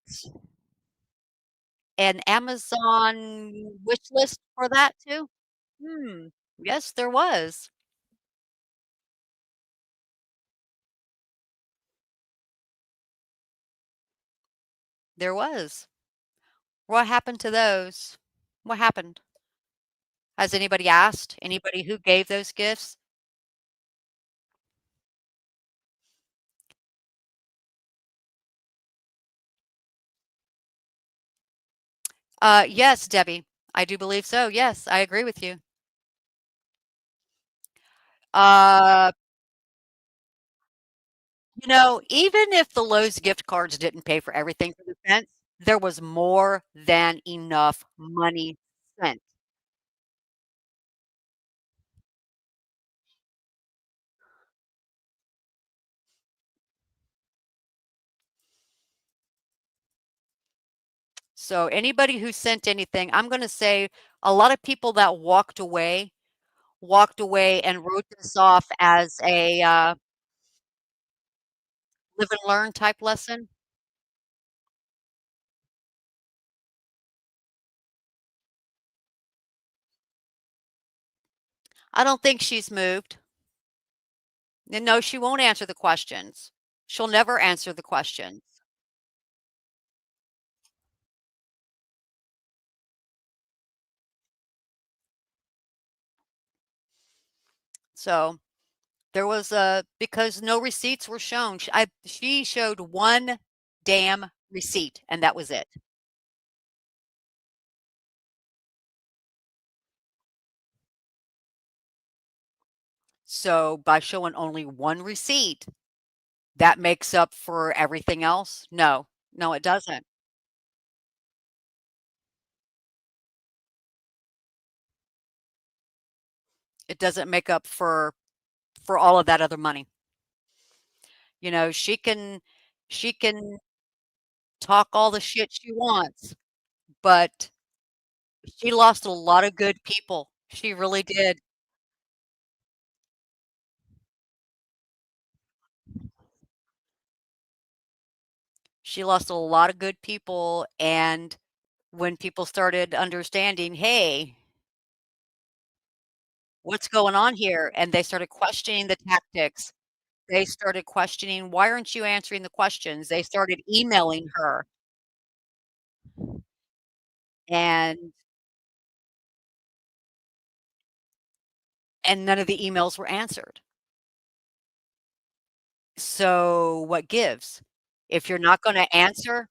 an Amazon wish list for that too? Hmm, yes, there was. There was. What happened to those? What happened? Has anybody asked? Anybody who gave those gifts? Yes, Debbie. I do believe so. Yes, I agree with you. Uh, even if the Lowe's gift cards didn't pay for everything for the fence, there was more than enough money spent. So anybody who sent anything, I'm gonna say a lot of people that walked away and wrote this off as a, live and learn type lesson. I don't think she's moved. And no, she won't answer the questions. She'll never answer the questions. So there was a because no receipts were shown. She showed one damn receipt, and that was it. So by showing only one receipt, that makes up for everything else? No, no, it doesn't. It doesn't make up for all of that other money. She can talk all the shit she wants, but she lost a lot of good people. She really did. She lost a lot of good people, and when people started understanding, "Hey, what's going on here?" And they started questioning the tactics. They started questioning, "Why aren't you answering the questions?" They started emailing her, and none of the emails were answered. So, what gives? If you're not gonna answer,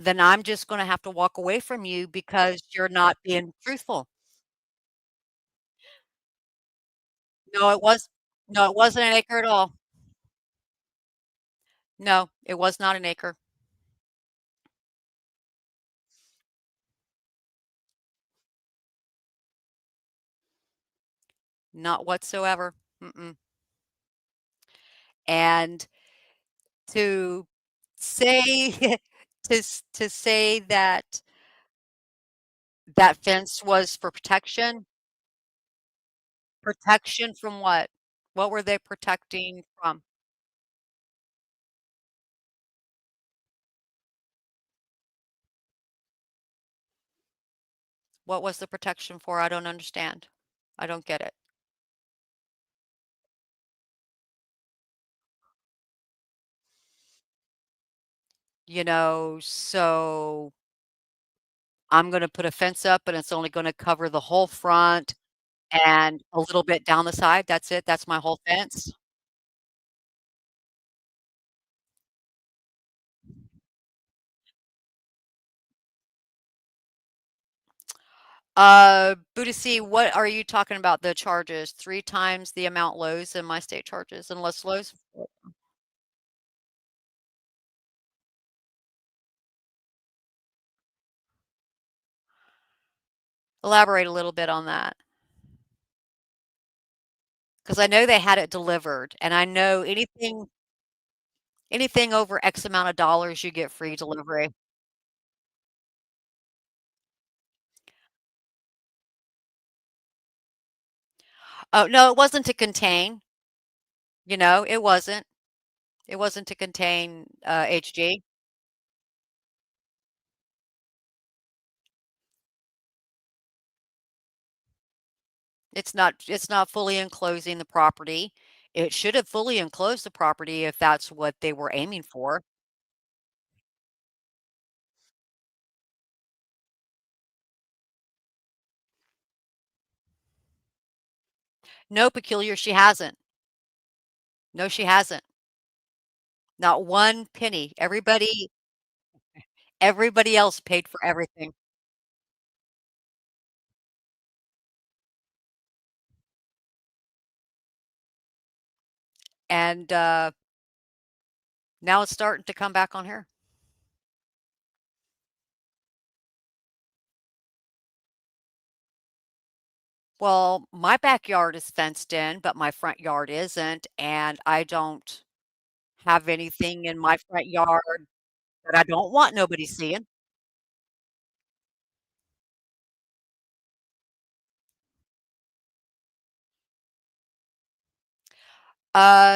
then I'm just gonna have to walk away from you because you're not being truthful. No, it was no, it wasn't an acre at all. No, it was not an acre. Not whatsoever. Mm-mm. And to say to say that that fence was for protection? Protection from what? What were they protecting from? What was the protection for? I don't understand. I don't get it. So I'm gonna put a fence up and it's only gonna cover the whole front and a little bit down the side. That's it. That's my whole fence. Budesi, what are you talking about the charges? 3 times the amount Lowe's and my state charges, unless Lowe's elaborate a little bit on that, because I know they had it delivered, and I know anything over X amount of dollars, you get free delivery. Oh, no, it wasn't to contain, it wasn't. It wasn't to contain, HG. It's not fully enclosing the property. It should have fully enclosed the property if that's what they were aiming for. No, peculiar, she hasn't. No, she hasn't. Not one penny. Everybody else paid for everything. And, now it's starting to come back on her. Well, my backyard is fenced in, but my front yard isn't, and I don't have anything in my front yard that I don't want nobody seeing.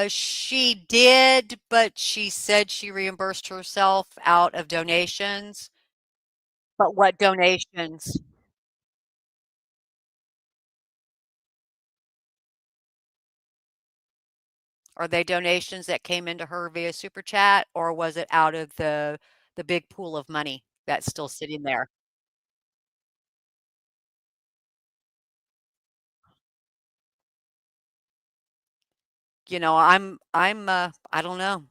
She did, but she said she reimbursed herself out of donations. But what donations? Are they donations that came into her via super chat, or was it out of the big pool of money that's still sitting there? I don't know.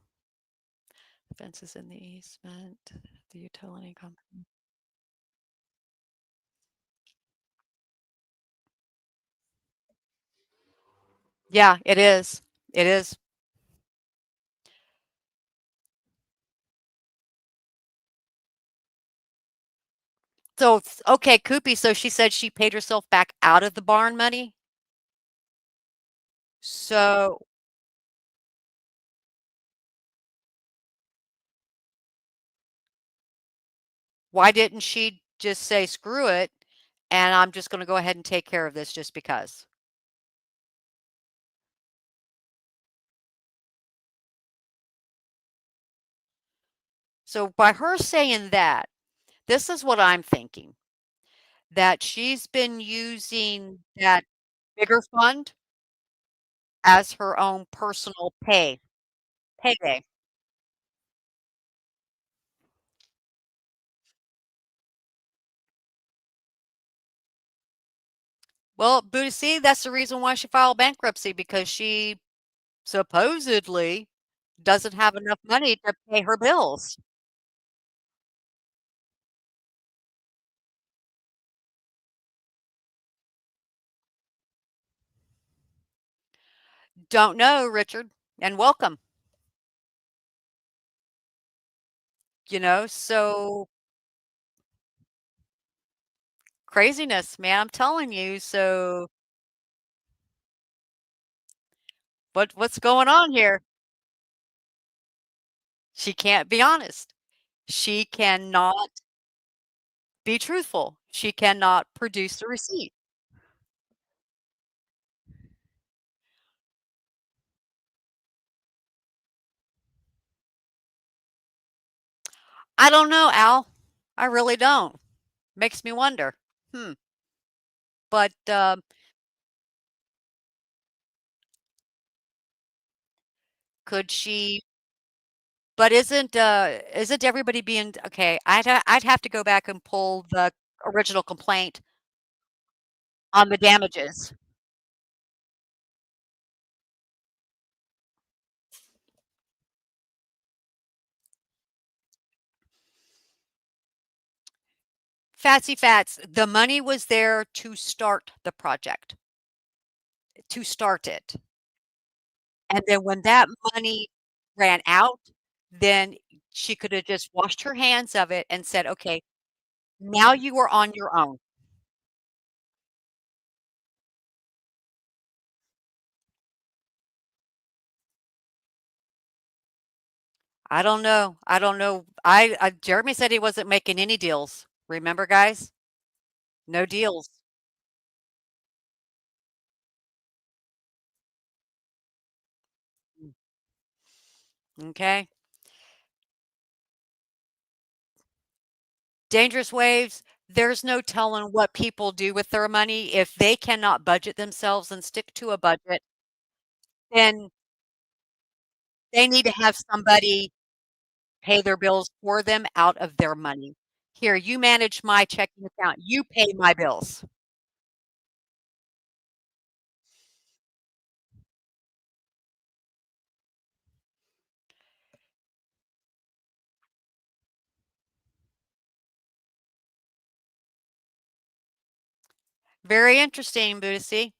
Fences in the easement, the utility company. Yeah, it is. It is. So, okay, Koopy, so she said she paid herself back out of the barn money? So, why didn't she just say, "Screw it, and I'm just gonna go ahead and take care of this just because"? So, by her saying that, this is what I'm thinking, that she's been using that bigger fund as her own personal payday. Well, Buddha, see, that's the reason why she filed bankruptcy, because she supposedly doesn't have enough money to pay her bills. Don't know, Richard, and welcome. So craziness, man, I'm telling you. So what's going on here? She can't be honest. She cannot be truthful. She cannot produce the receipt. I don't know, Al. I really don't. Makes me wonder. Hmm. But could she? But isn't everybody being okay? I'd have to go back and pull the original complaint on the damages. Fatsy fats. The money was there to start the project, to start it. And then when that money ran out, then she could have just washed her hands of it and said, "Okay, now you are on your own." I don't know. I don't know. Jeremy said he wasn't making any deals. Remember, guys? No deals. Okay. Dangerous waves. There's no telling what people do with their money. If they cannot budget themselves and stick to a budget, then they need to have somebody pay their bills for them out of their money. Here, you manage my checking account. You pay my bills. Very interesting, Bootsy.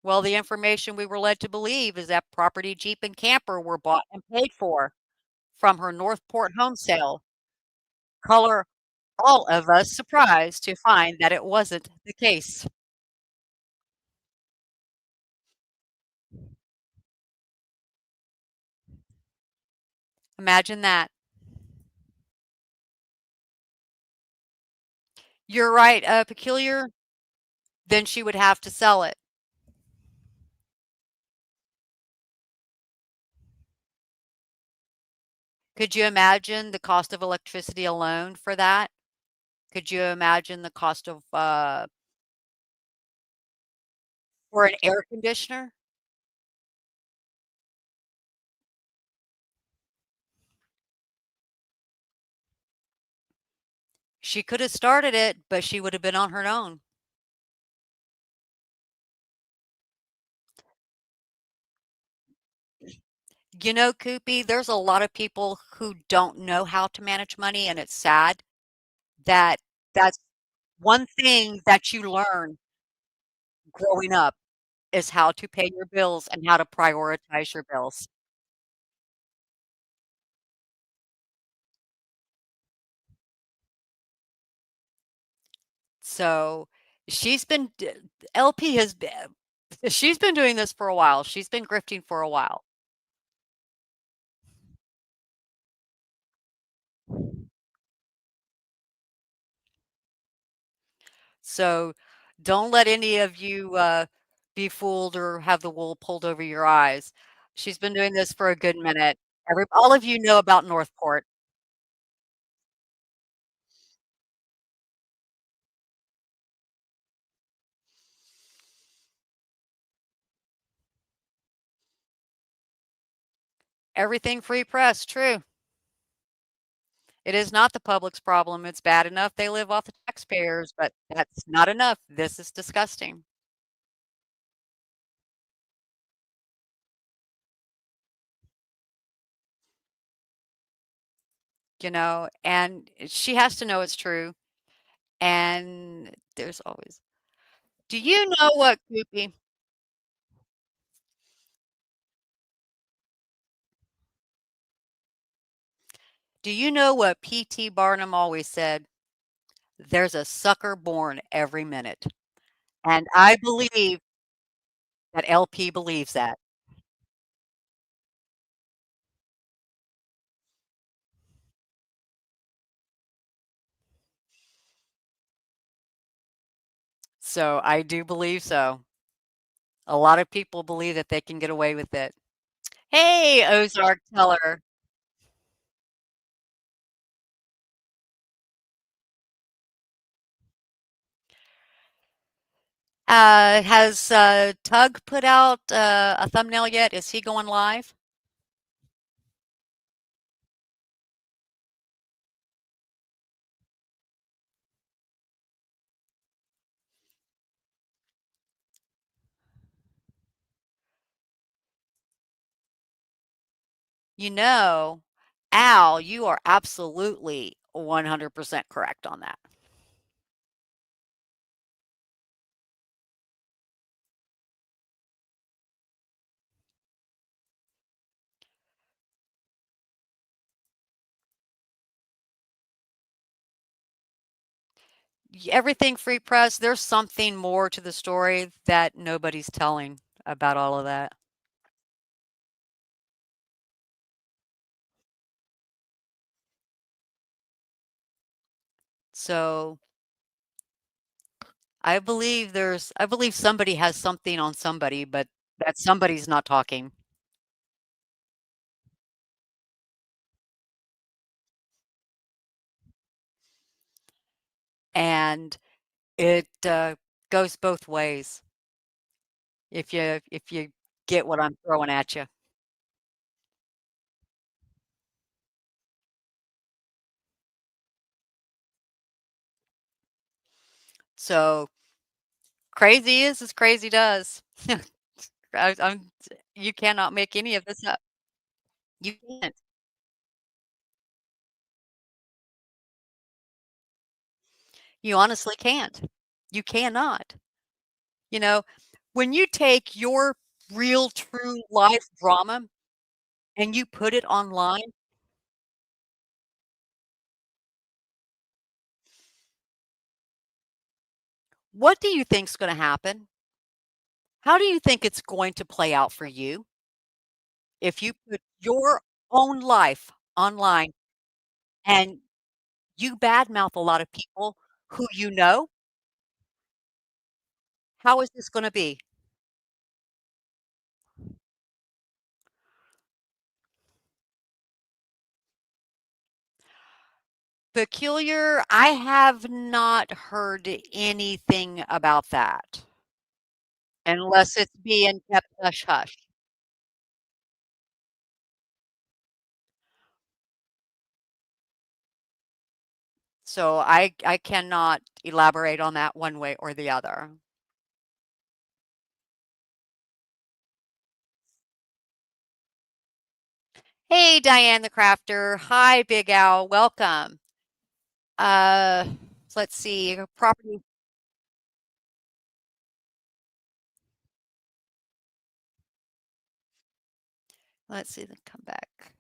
Well, the information we were led to believe is that property, Jeep, and camper were bought and paid for from her Northport home sale. Color all of us surprised to find that it wasn't the case. Imagine that. You're right, peculiar, then she would have to sell it. Could you imagine the cost of electricity alone for that? Could you imagine the cost of, for an air conditioner? She could have started it, but she would have been on her own. You know, Koopy, there's a lot of people who don't know how to manage money, and it's sad that that's one thing that you learn growing up is how to pay your bills and how to prioritize your bills. So, she's been d LP has been she's been doing this for a while. She's been grifting for a while. So, don't let any of you, be fooled or have the wool pulled over your eyes. She's been doing this for a good minute. Every all of you know about Northport. Everything free press, true. It is not the public's problem. It's bad enough they live off the taxpayers, but that's not enough. This is disgusting, and she has to know it's true. And there's always do you know what, Goopy? Do you know what P.T. Barnum always said? There's a sucker born every minute. And I believe that LP believes that. So I do believe so. A lot of people believe that they can get away with it. Hey, Ozark Teller. Has Tug put out a thumbnail yet? Is he going live? You know, Al, you are absolutely 100% correct on that. Everything free press, there's something more to the story that nobody's telling about all of that. So I believe somebody has something on somebody, but that somebody's not talking. And it goes both ways if you get what I'm throwing at you. So crazy is as crazy does. I'm you cannot make any of this up. You can't. You honestly can't. You cannot. You know, when you take your real true life drama and you put it online, what do you think's gonna happen? How do you think it's going to play out for you if you put your own life online and you badmouth a lot of people who you know? How is this gonna be? Peculiar, I have not heard anything about that, unless it's being kept hush hush. So I cannot elaborate on that one way or the other. Hey, Diane the Crafter. Hi, Big Al. Welcome. Uh, let's see. Property. Let's see. Then come back.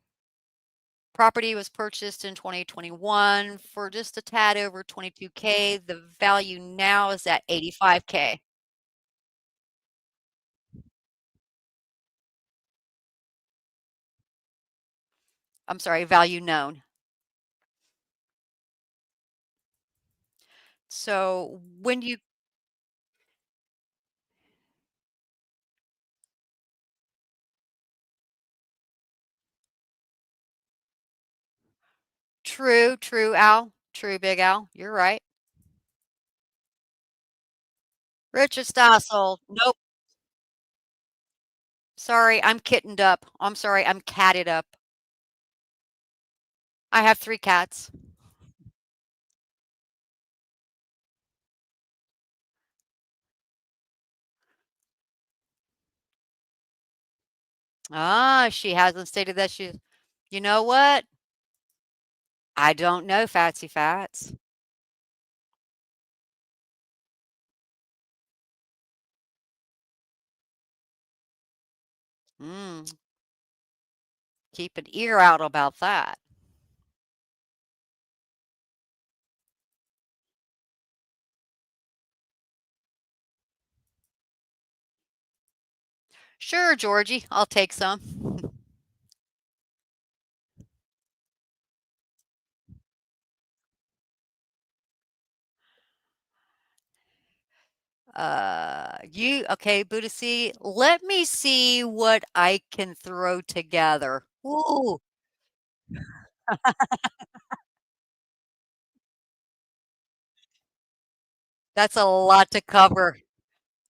Property was purchased in 2021 for just a tad over 22K. The value now is at 85K. I'm sorry, value known. So when you true, Al. True, Big Al. You're right. Richard Stossel. Nope. Sorry, I'm kittened up. I'm sorry, I'm catted up. I have 3 cats. Ah, she hasn't stated that she's you know what? I don't know, Fatsy Fats. Mm, keep an ear out about that. Sure, Georgie, I'll take some. You okay, Buddha see, let me see what I can throw together. Ooh, that's a lot to cover.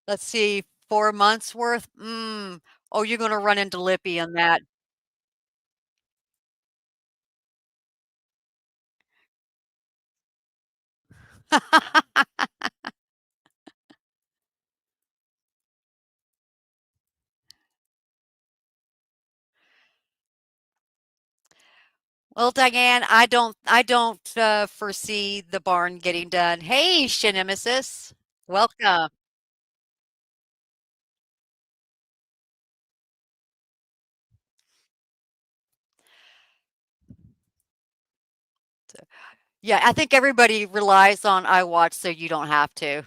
Let's see, 4 months worth? Oh, you're gonna run into Lippy on that. Well, Diane, I don't foresee the barn getting done. Hey, Shinnemesis. Welcome. Yeah, I think everybody relies on iWatch so you don't have to.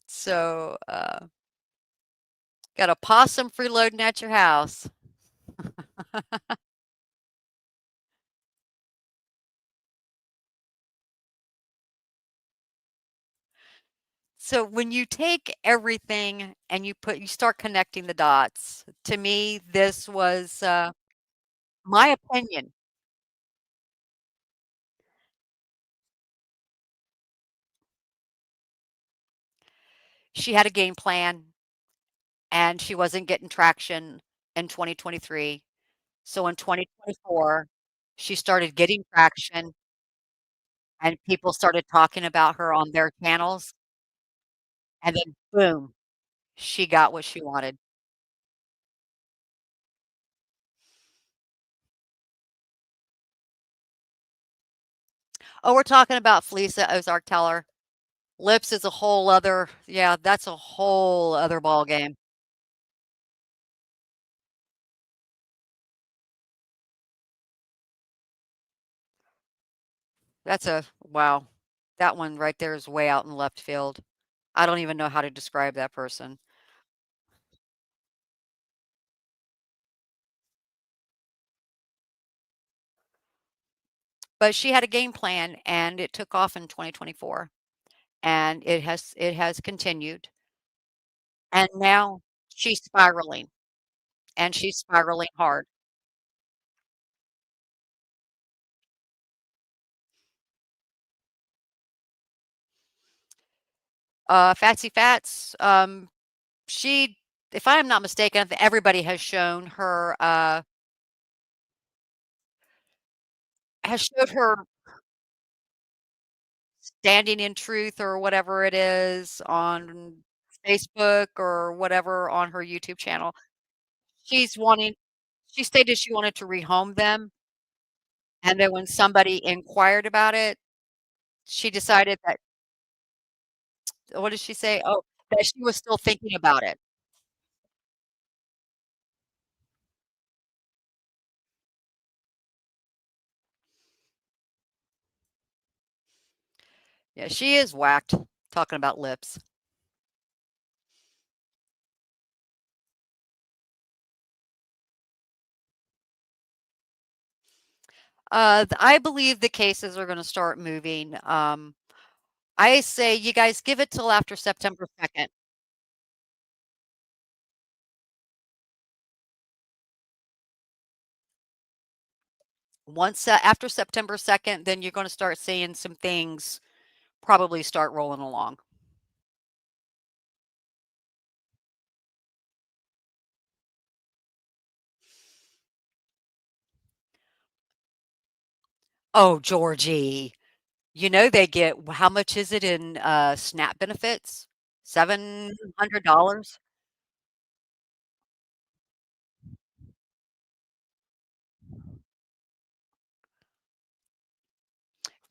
So, got a possum freeloading at your house. So when you take everything and you start connecting the dots, to me, this was, my opinion. She had a game plan and she wasn't getting traction in 2023. So in 2024, she started getting traction and people started talking about her on their channels, and then boom, she got what she wanted. Oh, we're talking about Felisa Ozark Teller. Lips is a whole other, yeah, that's a whole other ball game. That's a wow. That one right there is way out in left field. I don't even know how to describe that person. But she had a game plan and it took off in 2024 and it has continued. And now she's spiraling and she's spiraling hard. Fatsy Fats, she, if I am not mistaken, everybody has shown her, has showed her standing in truth or whatever it is on Facebook or whatever on her YouTube channel. She's wanting she stated she wanted to rehome them, and then when somebody inquired about it, she decided that what did she say? Oh, that she was still thinking about it. Yeah, she is whacked, talking about lips. I believe the cases are gonna start moving. I say you guys give it till after September 2nd. Once, after September 2nd, then you're gonna start seeing some things probably start rolling along. Oh, Georgie. You know they get how much is it in, SNAP benefits? $700?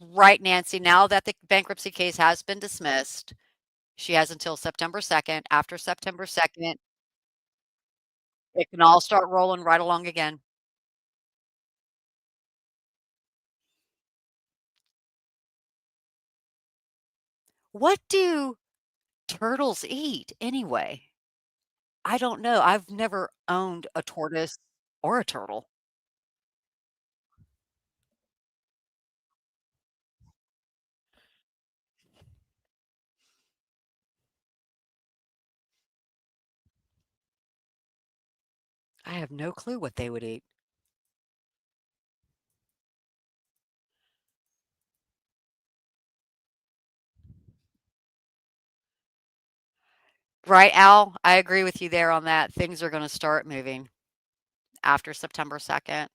Right, Nancy, now that the bankruptcy case has been dismissed, she has until September 2nd. After September 2nd, it can all start rolling right along again. What do turtles eat anyway? I don't know. I've never owned a tortoise or a turtle. I have no clue what they would eat. Right, Al? I agree with you there on that. Things are gonna start moving after September 2nd.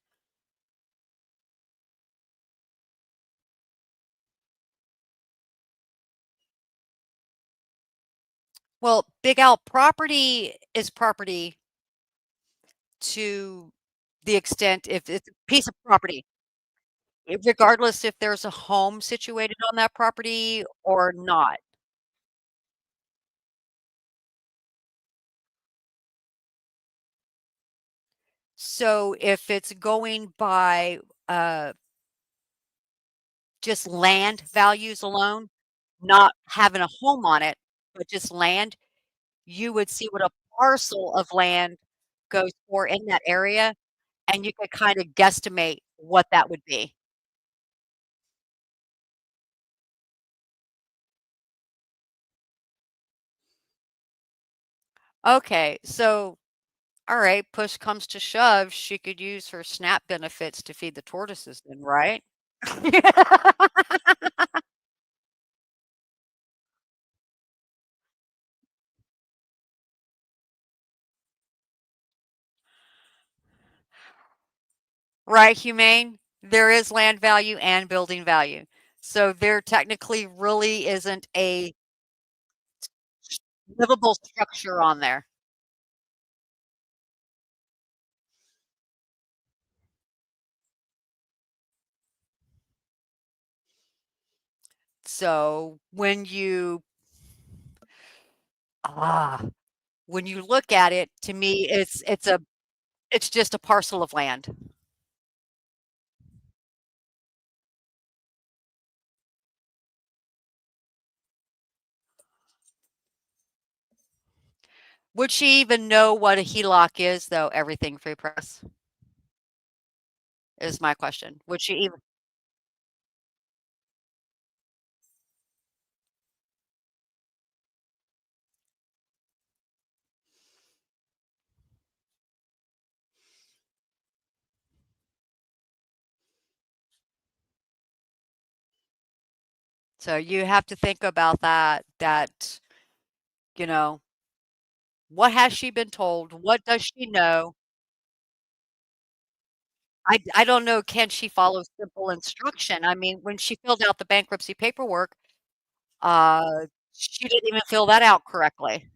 Well, Big Al, property is property to the extent if it's a piece of property, regardless if there's a home situated on that property or not. So if it's going by, uh, just land values alone, not having a home on it, but just land, you would see what a parcel of land goes for in that area, and you could kinda guesstimate what that would be. Okay, so, alright, push comes to shove, she could use her SNAP benefits to feed the tortoises then, right? Right, humane? There is land value and building value. So there technically really isn't a livable structure on there. So ah, when you look at it, to me, it's just a parcel of land. Would she even know what a HELOC is, though? Everything free press is my question. Would she even? So you have to think about that, you know, what has she been told? What does she know? I don't know, can she follow simple instruction? I mean, when she filled out the bankruptcy paperwork, she didn't even fill that out correctly.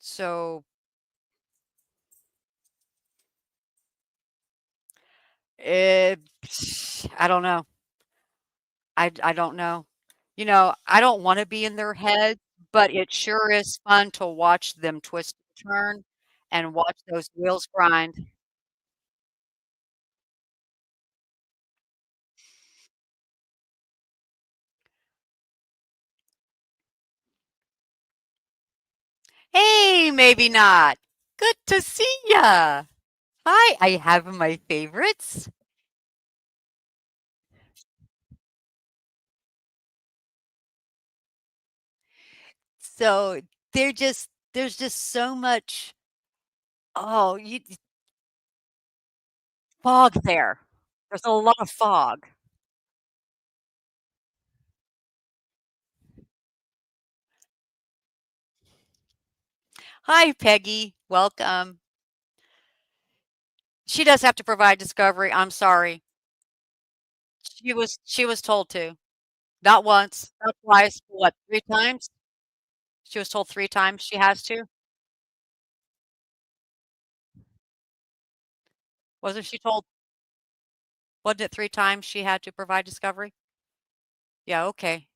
So, it I don't know. I don't know. You know, I don't wanna be in their head, but it sure is fun to watch them twist and turn and watch those wheels grind. "Hey, maybe not. Good to see ya. Hi, I have my favorites." So, there's just so much you fog there. There's a lot of fog. Hi, Peggy. Welcome. She does have to provide discovery. I'm sorry. She was told to. Not once, not twice, what, 3 times? She was told 3 times she has to? Wasn't she told wasn't it 3 times she had to provide discovery? Yeah, okay.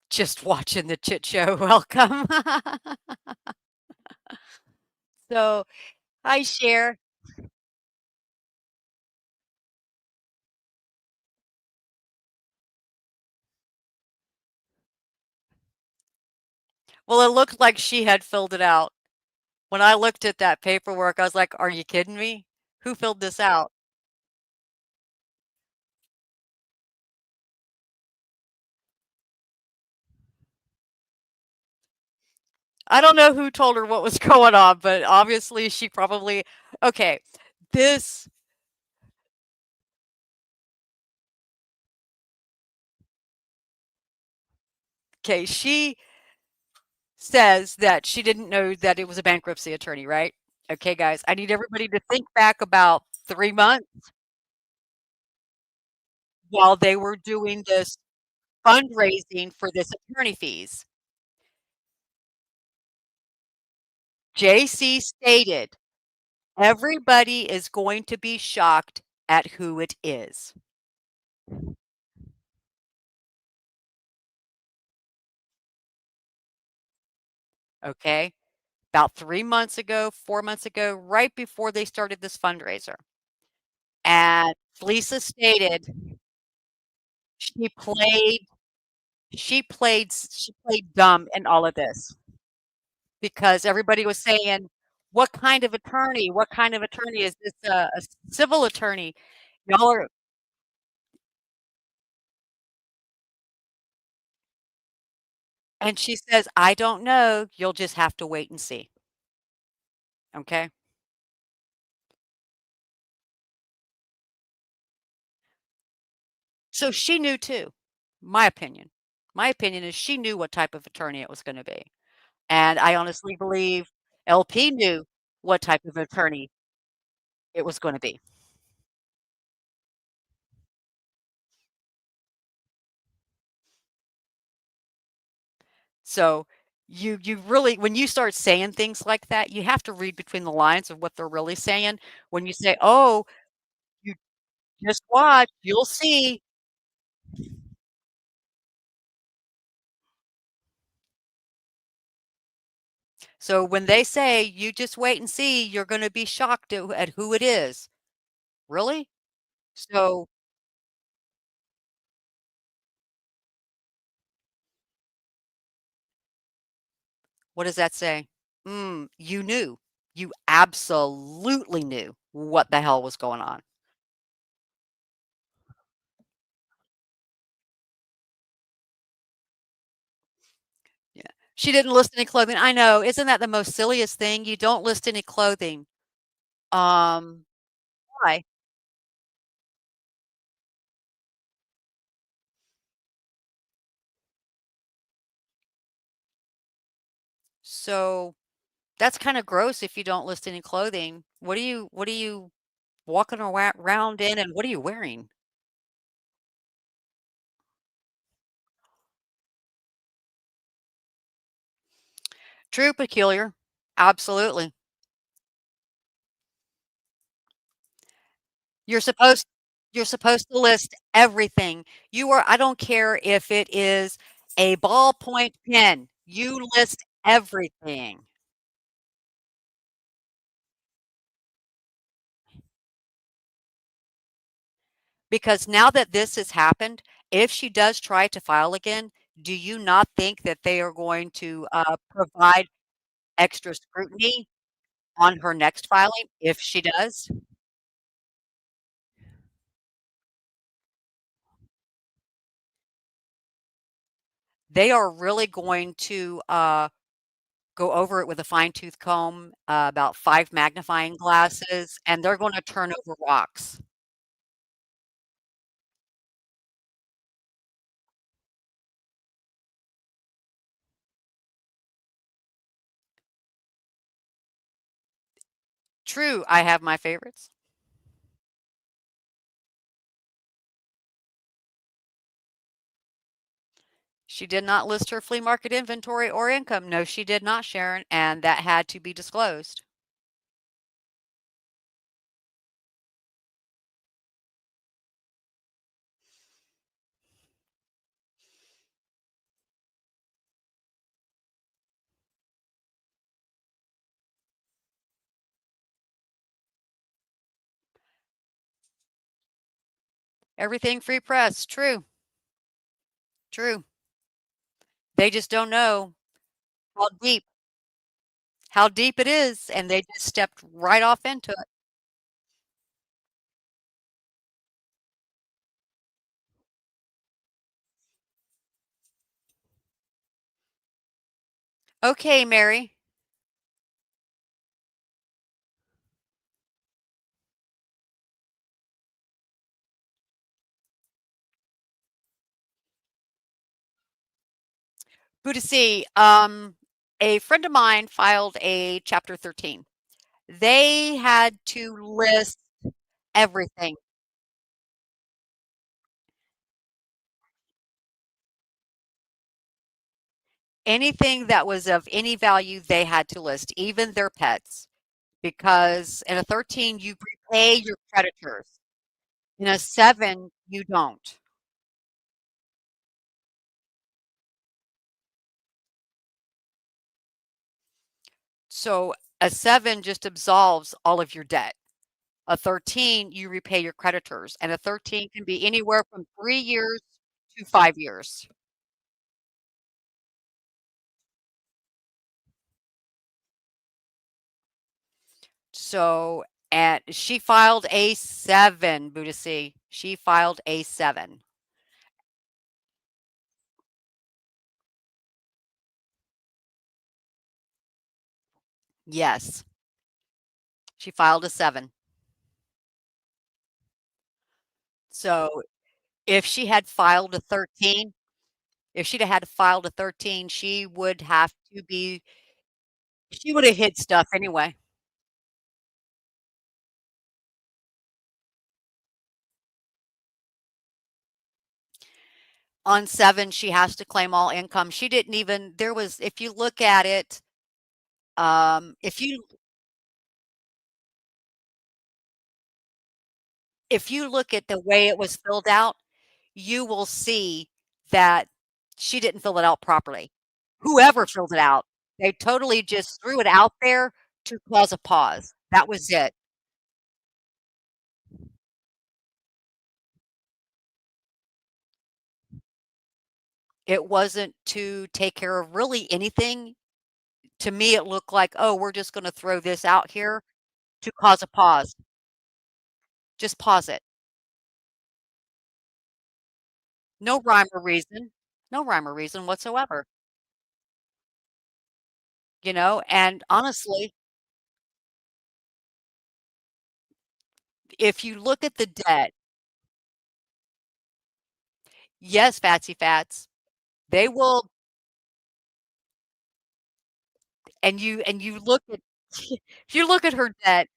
Just watching the chit show. Welcome. So, hi, Cher. Well, it looked like she had filled it out. When I looked at that paperwork, I was like, "Are you kidding me? Who filled this out?" I don't know who told her what was going on, but obviously she probably okay, this okay, she says that she didn't know that it was a bankruptcy attorney, right? Okay, guys, I need everybody to think back about 3 months while they were doing this fundraising for this attorney fees. JC stated, "Everybody is going to be shocked at who it is." Okay? About 3 months ago, 4 months ago, right before they started this fundraiser. And Lisa stated she played she played dumb in all of this because everybody was saying, "What kind of attorney? What kind of attorney? Is this a civil attorney? Y'all are" and she says, "I don't know. You'll just have to wait and see." Okay? So she knew too, my opinion. My opinion is she knew what type of attorney it was gonna be. And I honestly believe LP knew what type of attorney it was gonna be. So, you really when you start saying things like that, you have to read between the lines of what they're really saying. When you say, "Oh, you just watch, you'll see." So when they say, "You just wait and see, you're gonna be shocked at who it is." Really? So, what does that say? You knew. You absolutely knew what the hell was going on. Yeah. She didn't list any clothing. I know, isn't that the most silliest thing? You don't list any clothing. Um, why? So, that's kinda gross if you don't list any clothing. What are you walking around in, and what are you wearing? True, peculiar. Absolutely. You're supposed you're supposed to list everything. I don't care if it is a ballpoint pen, you list everything. Because now that this has happened, if she does try to file again, do you not think that they are going to, provide extra scrutiny on her next filing if she does? They are really going to, go over it with a fine tooth comb, about 5 magnifying glasses, and they're gonna turn over rocks. True, I have my favorites. She did not list her flea market inventory or income. No, she did not, Sharon, and that had to be disclosed. Everything free press. True, true. They just don't know how deep. how deep it is, and they just stepped right off into it. Okay, Mary. Budasi, a friend of mine filed a Chapter 13. They had to list everything. Anything that was of any value, they had to list, even their pets, because in a 13, you repay your creditors. In a 7, you don't. So a 7 just absolves all of your debt. A 13, you repay your creditors, and a 13 can be anywhere from 3 years to 5 years. So, and she filed a 7, Budasi. She filed a 7. Yes, she filed a 7. So, if she had filed a 13, if she'd have had filed a 13, she would have hid stuff anyway. On 7, she has to claim all income. She didn't even there was if you look at it, if you look at the way it was filled out, you will see that she didn't fill it out properly. Whoever filled it out, they totally just threw it out there to cause a pause. That was it. It wasn't to take care of really anything. To me, it looked like, "Oh, we're just gonna throw this out here to cause a pause." Just pause it. No rhyme or reason. No rhyme or reason whatsoever, and honestly, if you look at the debt, yes, Fatsy Fats, they will and you look at if you look at her debt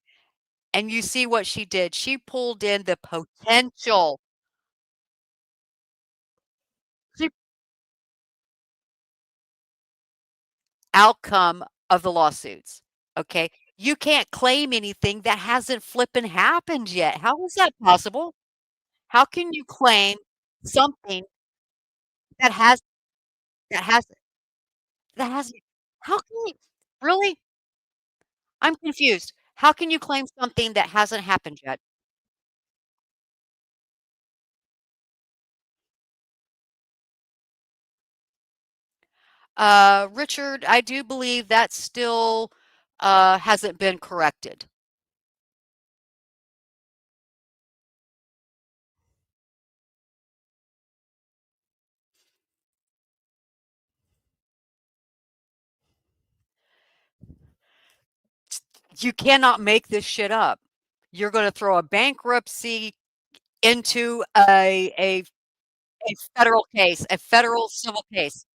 and you see what she did, she pulled in the potential she outcome of the lawsuits, okay? You can't claim anything that hasn't flipping happened yet. How is that possible? How can you claim something that has that has that hasn't how can you really? I'm confused. How can you claim something that hasn't happened yet? Richard, I do believe that still, hasn't been corrected. You cannot make this shit up. You're gonna throw a bankruptcy into a federal case, a federal civil case.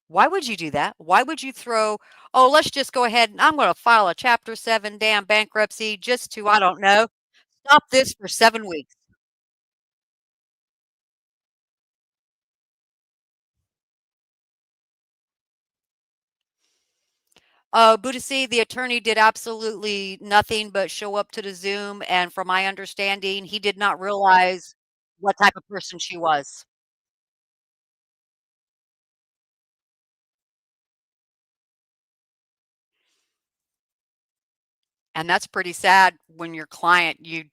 Why would you do that? Why would you throw, "Oh, let's just go ahead and I'm gonna file a Chapter 7 damn bankruptcy just to, I don't know, stop this for 7 weeks." Budesi, the attorney did absolutely nothing but show up to the Zoom, and from my understanding, he did not realize what type of person she was. And that's pretty sad when your client, you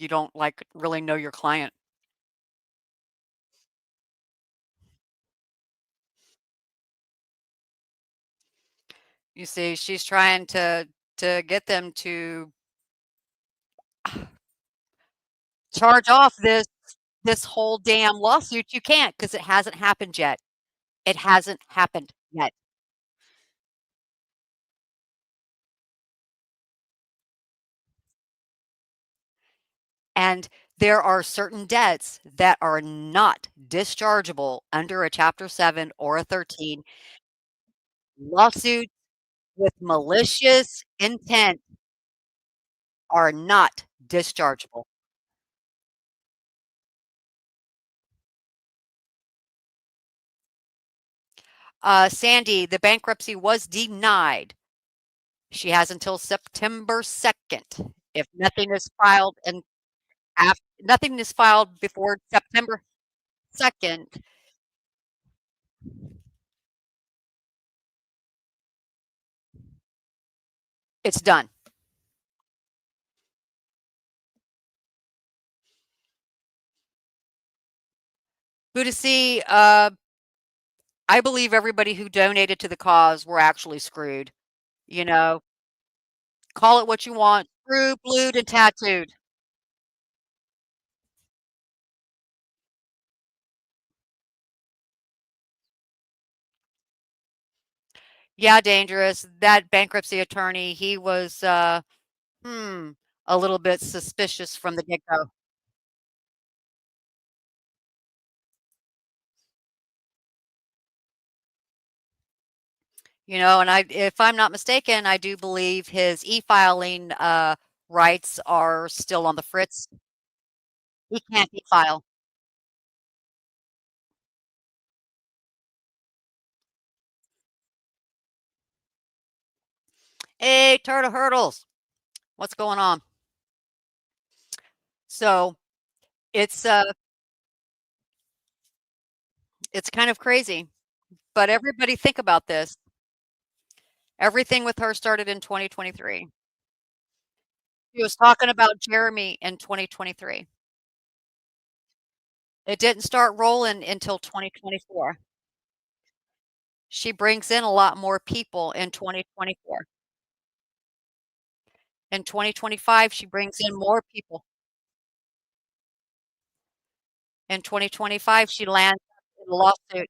don't like really know your client. You see, she's trying to get them to charge off this whole damn lawsuit. You can't because it hasn't happened yet. It hasn't happened yet. And there are certain debts that are not dischargeable under a Chapter 7 or a 13. Lawsuits with malicious intent are not dischargeable. Sandy, the bankruptcy was denied. She has until September 2nd. If nothing is filed and nothing is filed before September 2nd, it's done. Budesi, I believe everybody who donated to the cause were actually screwed. You know, call it what you want. Screwed, blued, and tattooed. Yeah, dangerous. That bankruptcy attorney, he was hmm, a little bit suspicious from the get-go. And if I'm not mistaken, I do believe his e-filing rights are still on the fritz. He can't e-file. Hey, turtle hurdles, what's going on? So it's it's kind of crazy, but everybody think about this. Everything with her started in 2023. She was talking about Jeremy in 2023. It didn't start rolling until 2024. She brings in a lot more people in 2024. In 2025, she brings in more people. In 2025, she lands in a lawsuit,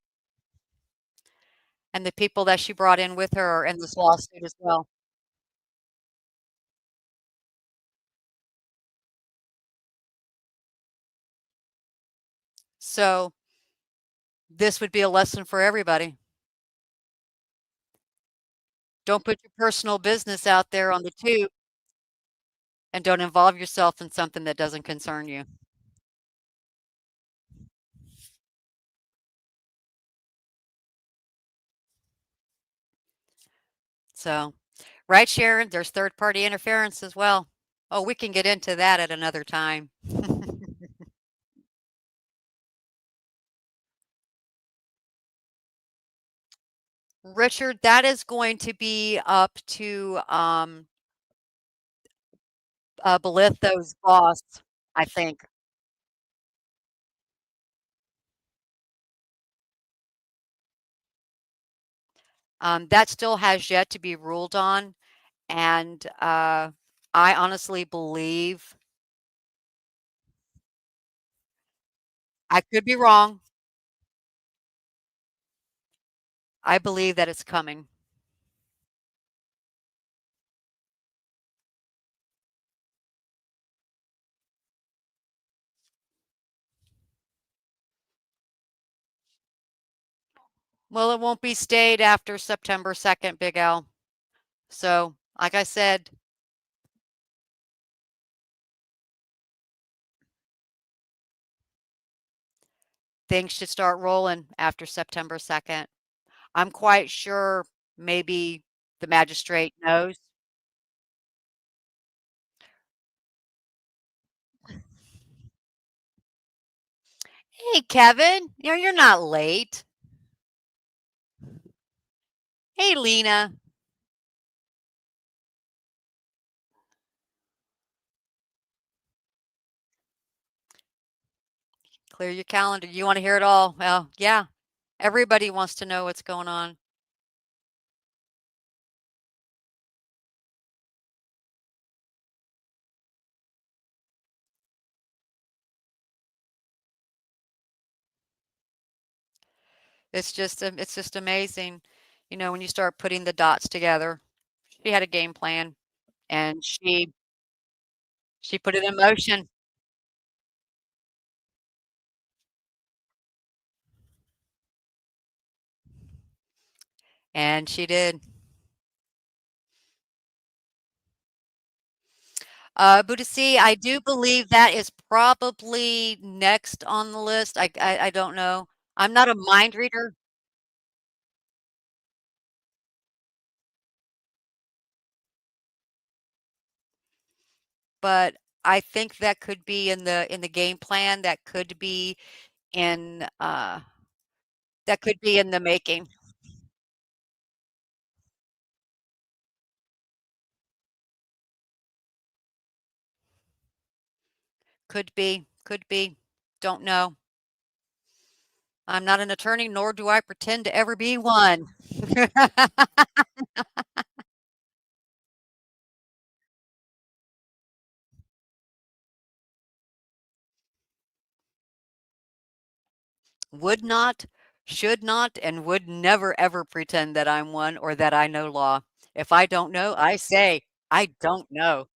and the people that she brought in with her are in this lawsuit as well. So this would be a lesson for everybody. Don't put your personal business out there on the tube, and don't involve yourself in something that doesn't concern you. So, right, Sharon, there's third party interference as well. Oh, we can get into that at another time. Richard, that is going to be up to Belitho's boss, I think. That still has yet to be ruled on, and I honestly believe, I could be wrong, I believe that it's coming. Well, it won't be stayed after September 2nd, Big L. So, like I said, things should start rolling after September 2nd. I'm quite sure maybe the magistrate knows. Hey, Kevin, you're not late. Hey, Lena, clear your calendar. You want to hear it all? Well, yeah, everybody wants to know what's going on. It's just amazing, when you start putting the dots together. She had a game plan, and she put it in motion, and she did. Boudicca, I do believe that is probably next on the list. I don't know. I'm not a mind reader, but I think that could be in the game plan. In, uh that could be in the making. Could be, could be. Don't know. I'm not an attorney, nor do I pretend to ever be one. Would not, should not, and would never ever pretend that I'm one or that I know law. If I don't know, I say, "I don't know."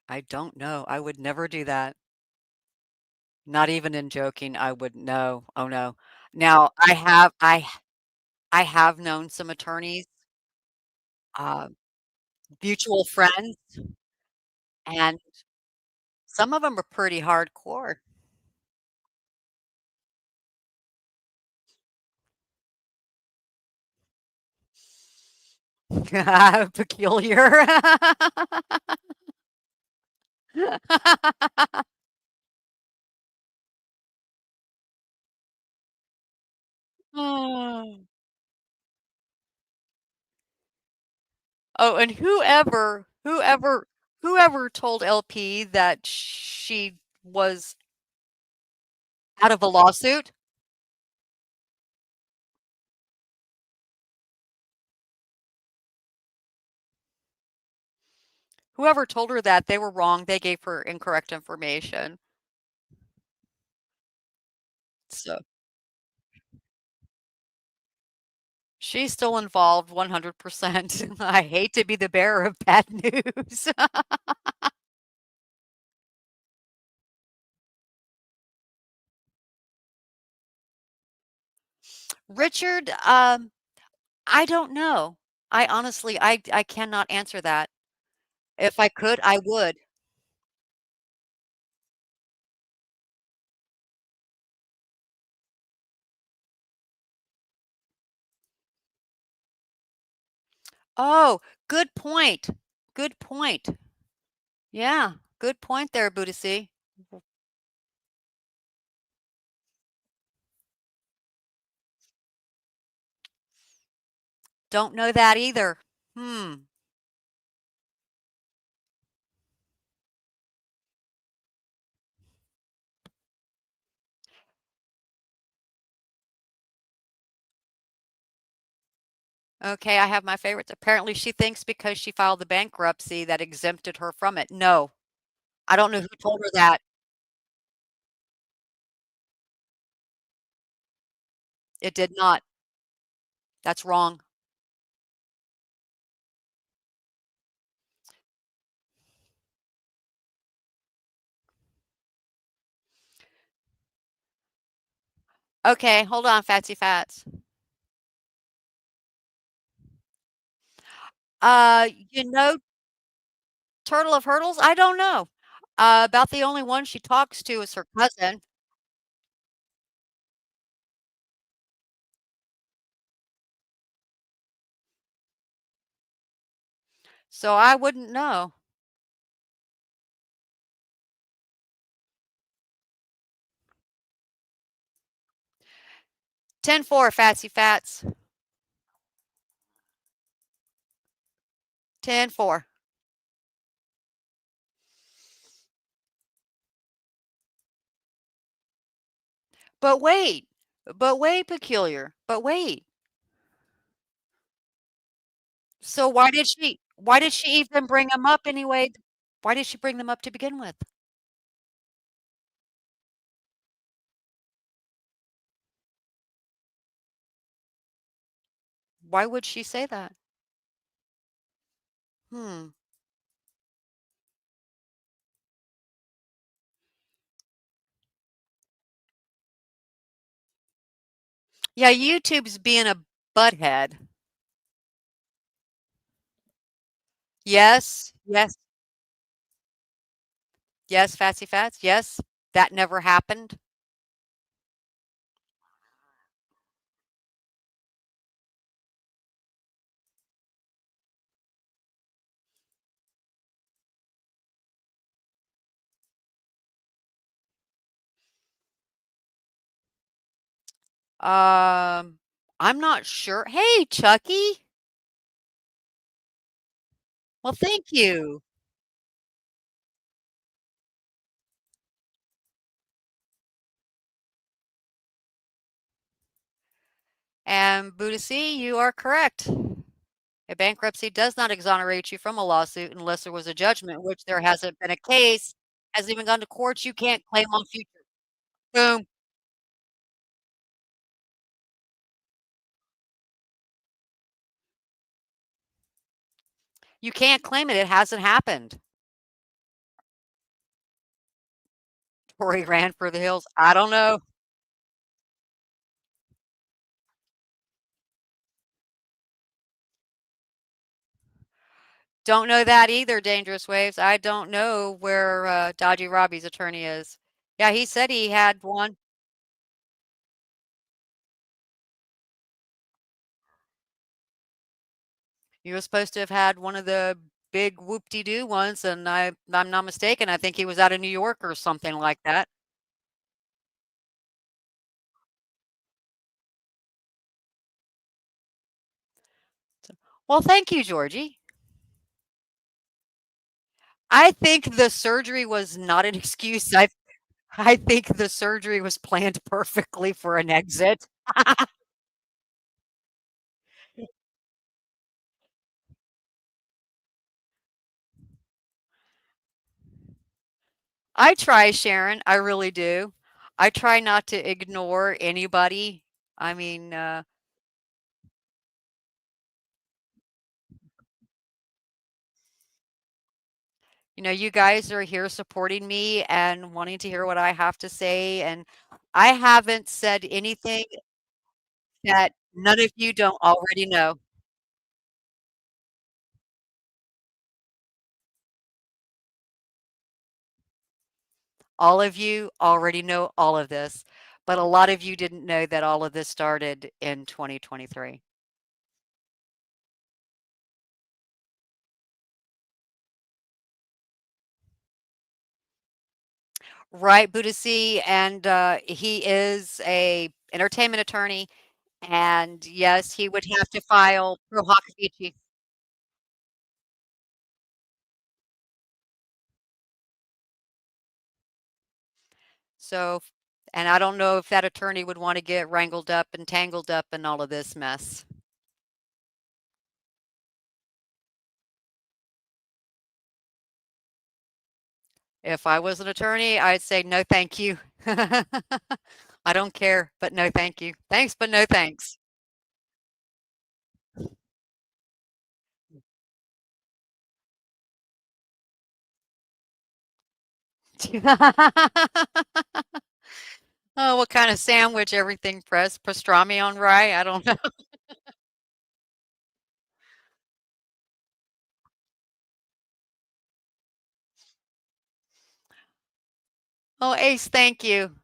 I don't know. I would never do that. Not even in joking, I would no. Oh, no. Now, I have known some attorneys, uh, mutual friends, and some of them are pretty hardcore. Peculiar. Oh. Oh, and whoever told LP that she was out of a lawsuit, whoever told her that, they were wrong, they gave her incorrect information. So, she's still involved 100%. I hate to be the bearer of bad news. Richard, I don't know. I honestly I cannot answer that. If I could, I would. Oh, good point. Good point. Yeah, good point there, Boudicca. Don't know that either. Hmm. Okay, I have my favorites. Apparently, she thinks because she filed the bankruptcy that exempted her from it. No, I don't know who told her that. It did not. That's wrong. Okay, hold on, Fatsy Fats. You know, Turtle of Hurdles? I don't know. About the only one she talks to is her cousin, so I wouldn't know. 10-4, Fatsy Fats. 10-4. But wait, but wait, Peculiar. But wait. So Why did she even bring them up anyway? Why did she bring them up to begin with? Why would she say that? Hmm. Yeah, YouTube's being a butthead. Yes, yes, yes, Fatsy Fats, yes, that never happened. Um, I'm not sure. Hey, Chucky. Well, thank you. And Budasi, you are correct. A bankruptcy does not exonerate you from a lawsuit unless there was a judgment, which there hasn't been a case, hasn't even gone to court. You can't claim on future. Boom. You can't claim it. It hasn't happened. Tori ran for the hills. I don't know. Don't know that either, Dangerous Waves. I don't know where Dodgy Robbie's attorney is. Yeah, he said he had one. He was supposed to have had one of the big whoop-de-doo ones, and I'm not mistaken, I think he was out of New York or something like that. Well, thank you, Georgie. I think the surgery was not an excuse. I think the surgery was planned perfectly for an exit. I try, Sharon, I really do. I try not to ignore anybody. I mean, you know, you guys are here supporting me and wanting to hear what I have to say, and I haven't said anything that none of you don't already know. All of you already know all of this, but a lot of you didn't know that all of this started in 2023. Right, Budasi, and he is a entertainment attorney, and yes, he would have to file pro hoc vici. So, and I don't know if that attorney would want to get wrangled up and tangled up in all of this mess. If I was an attorney, I'd say no, thank you. I don't care, but no, thank you. Thanks, but no thanks. Oh, what kind of sandwich? Everything pressed pastrami on rye? I don't know. Oh, Ace, thank you.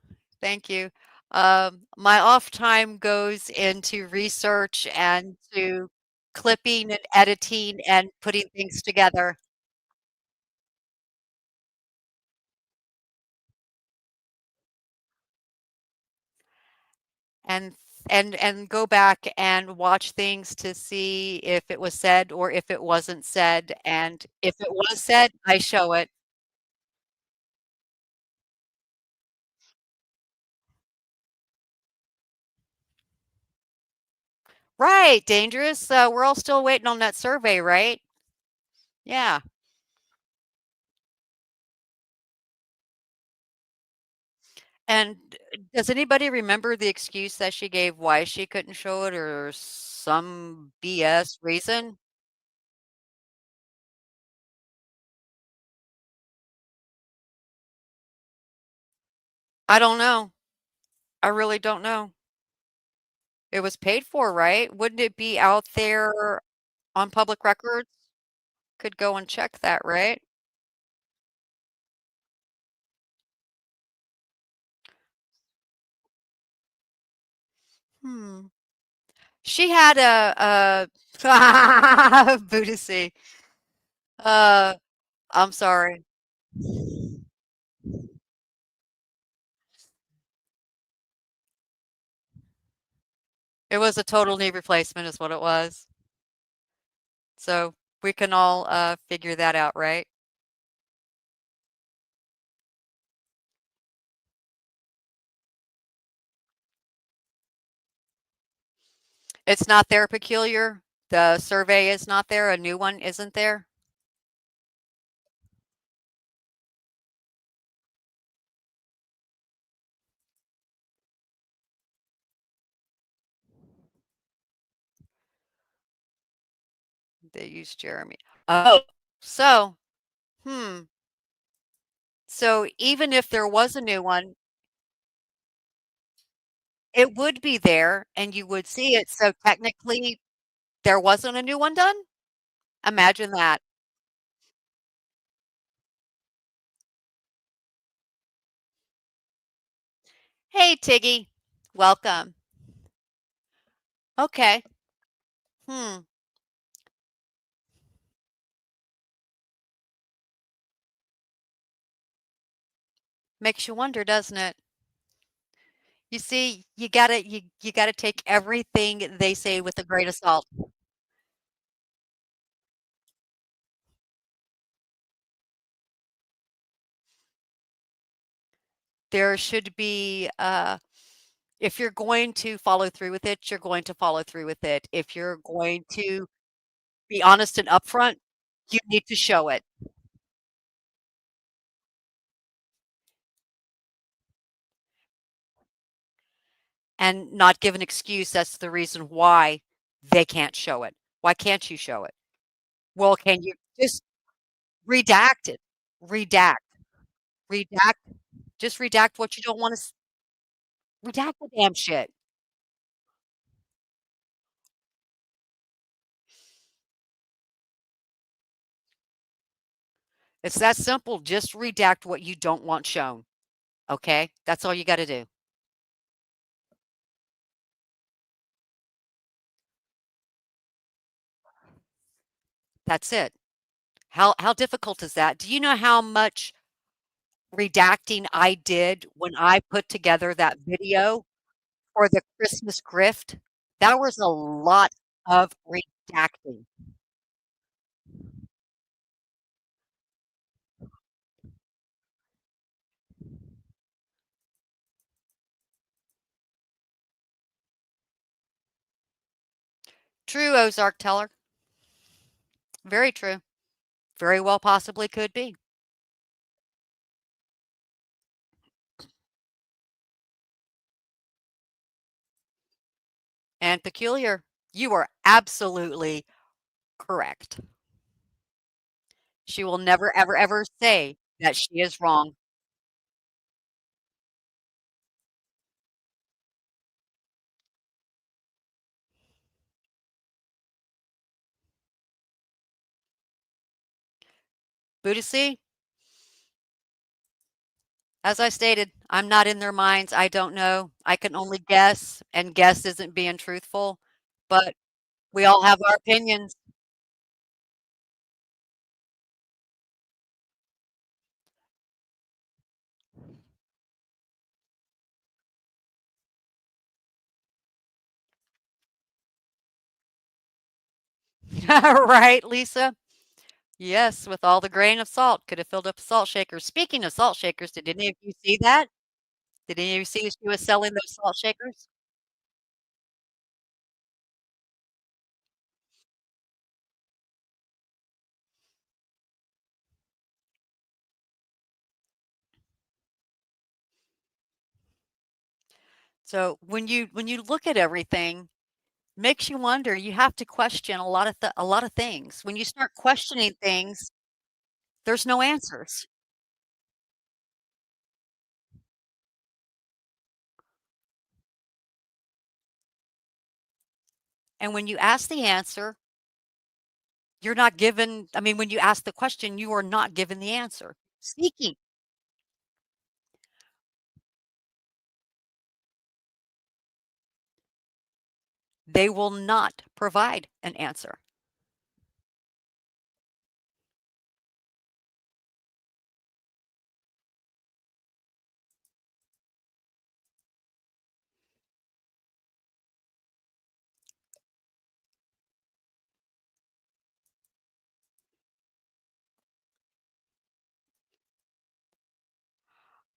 Thank you. My off time goes into research and to clipping and editing and putting things together. And and go back and watch things to see if it was said or if it wasn't said, and if it was said, I show it. Right, Dangerous, we're all still waiting on that survey, right? Yeah. And does anybody remember the excuse that she gave why she couldn't show it or some BS reason? I don't know. I really don't know. It was paid for, right? Wouldn't it be out there on public records? Could go and check that, right? Hmm. She had a Buddhisty. Uh, I'm sorry. It was a total knee replacement is what it was. So we can all figure that out, right? It's not their peculiar. The survey is not there. A new one isn't there. They use Jeremy. Oh, so, hmm. So even if there was a new one, it would be there and you would see it. So technically, there wasn't a new one done? Imagine that. Hey, Tiggy. Welcome. Okay. Hmm. Makes you wonder, doesn't it? You see, you gotta take everything they say with a grain of salt. There should be, if you're going to follow through with it, you're going to follow through with it. If you're going to be honest and upfront, you need to show it and not give an excuse that's the reason why they can't show it. Why can't you show it? Well, can you just redact it? Redact, redact, just redact what you don't wanna redact the damn shit. It's that simple, just redact what you don't want shown, okay? That's all you gotta do. That's it. How difficult is that? Do you know how much redacting I did when I put together that video for the Christmas grift? That was a lot of redacting. True, Ozark Teller. Very true. Very well possibly could be. And peculiar. You are absolutely correct. She will never, ever, ever say that she is wrong. Buddhisty, as I stated, I'm not in their minds. I don't know. I can only guess, and guess isn't being truthful, but we all have our opinions. Right, Lisa? Yes, with all the grain of salt. Could have filled up a salt shaker. Speaking of salt shakers, did any of you see that? Did any of you see she was selling those salt shakers? So when you look at everything, makes you wonder, you have to question a lot of things. When you start questioning things, there's no answers. And when you ask the answer, you're not given I mean, when you ask the question, you are not given the answer. Seeking, they will not provide an answer.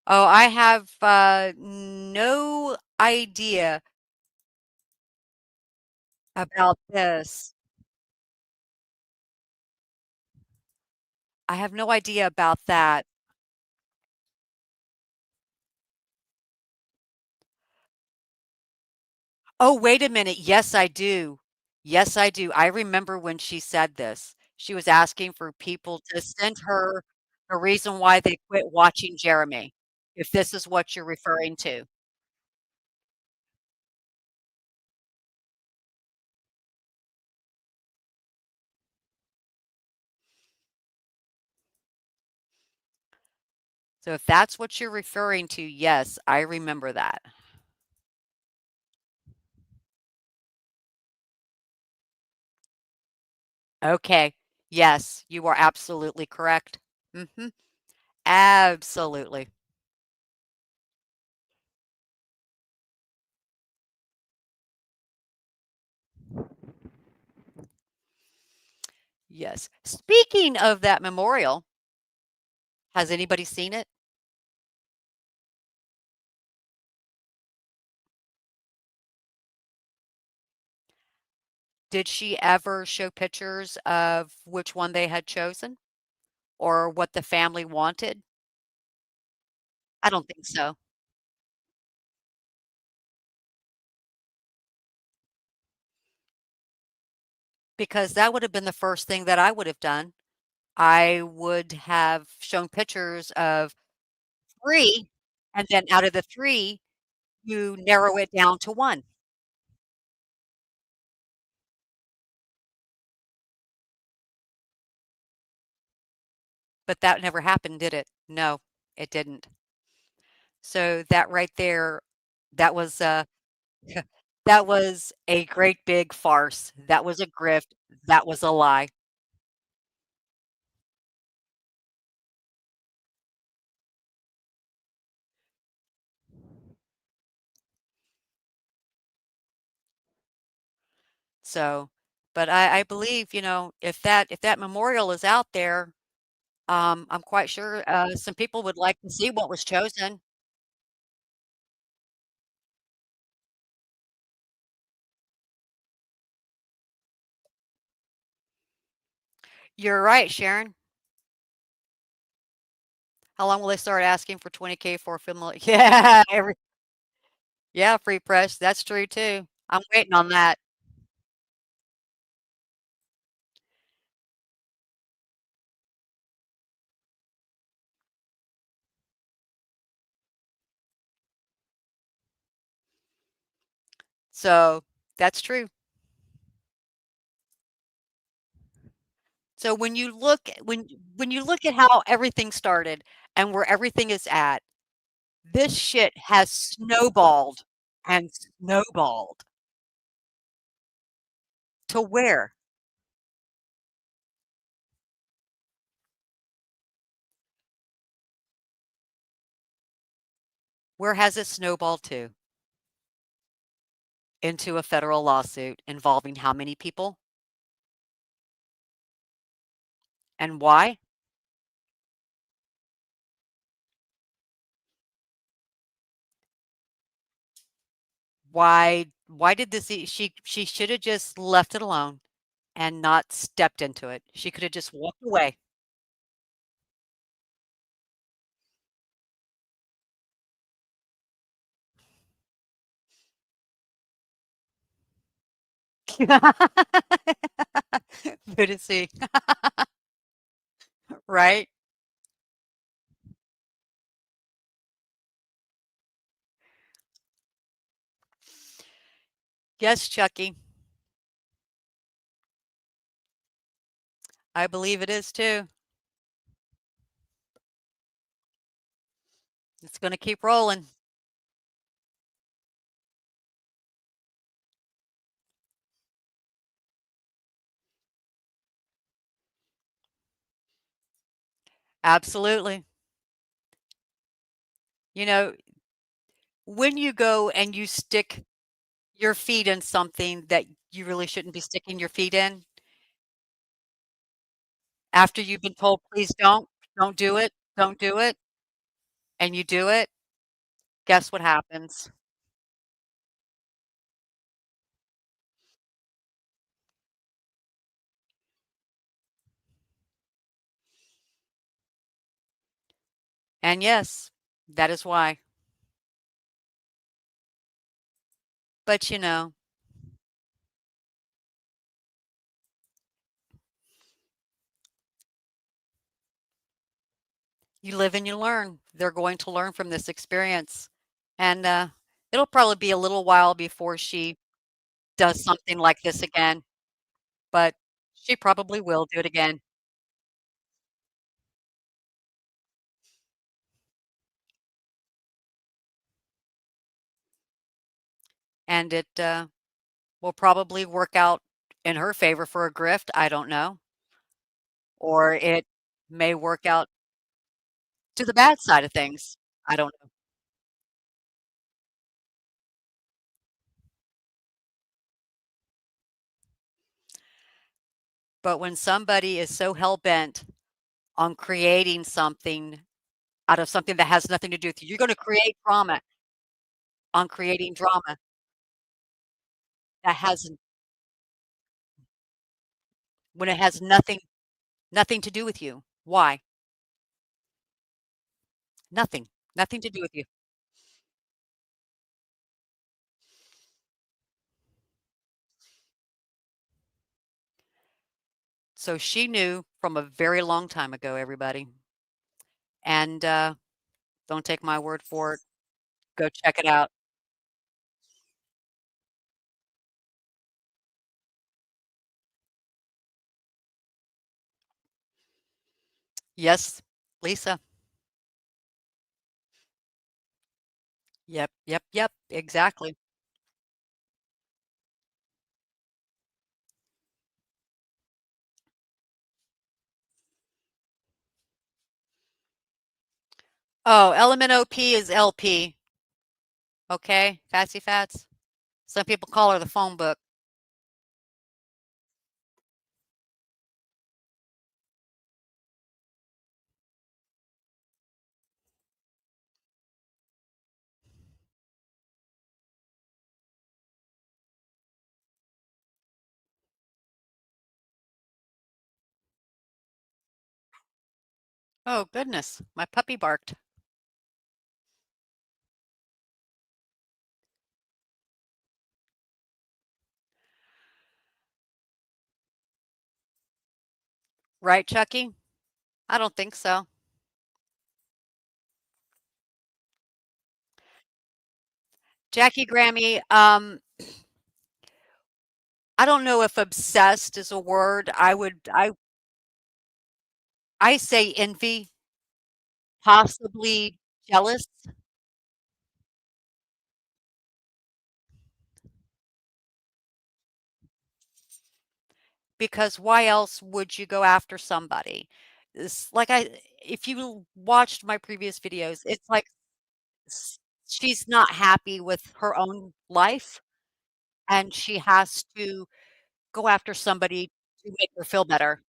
Oh, I have, no idea about this. I have no idea about that. Oh, wait a minute. Yes, I do. Yes, I do. I remember when she said this. She was asking for people to send her the reason why they quit watching Jeremy, if this is what you're referring to. So if that's what you're referring to, yes, I remember that. Okay. Yes, you are absolutely correct. Mhm. Absolutely. Yes. Speaking of that memorial, has anybody seen it? Did she ever show pictures of which one they had chosen or what the family wanted? I don't think so, because that would have been the first thing that I would have done. I would have shown pictures of 3, and then out of the 3, you narrow it down to 1, but that never happened, did it? No, it didn't. So that right there, that was a that was a great big farce. That was a grift. That was a lie. So, but I believe, if that memorial is out there, I'm quite sure, some people would like to see what was chosen. You're right, Sharon. How long will they start asking for 20K for a film? Yeah, yeah, free press. That's true too. I'm waiting on that. So that's true. So when you look at how everything started and where everything is at, this shit has snowballed and snowballed to where? Where has it snowballed to? Into a federal lawsuit involving how many people and why? Why did this she should have just left it alone and not stepped into it. She could have just walked away. Lunacy, right? Yes, Chucky. I believe it is too. It's gonna keep rolling. Absolutely. You know, when you go and you stick your feet in something that you really shouldn't be sticking your feet in, after you've been told, "Please don't don't do it," and you do it, guess what happens? And yes, that is why. But, you live and you learn. They're going to learn from this experience, and, it'll probably be a little while before she does something like this again, but she probably will do it again, and it, will probably work out in her favor for a grift, I don't know, or it may work out to the bad side of things. I don't know. But when somebody is so hell-bent on creating something out of something that has nothing to do with you, you're gonna create drama on creating drama that has when it has nothing to do with you. Why? Nothing. Nothing to do with you. So she knew from a very long time ago, everybody, and, don't take my word for it. Go check it out. Yes, Lisa. Yep, yep, yep, exactly. Oh, LMNOP is LP, okay? Fatsy Fats. Some people call her the phone book. Oh, goodness, my puppy barked. Right, Chucky? I don't think so. Jackie Grammy, I don't know if obsessed is a word. I say envy, possibly jealous, because why else would you go after somebody? It's like if you watched my previous videos, it's like she's not happy with her own life and she has to go after somebody to make her feel better.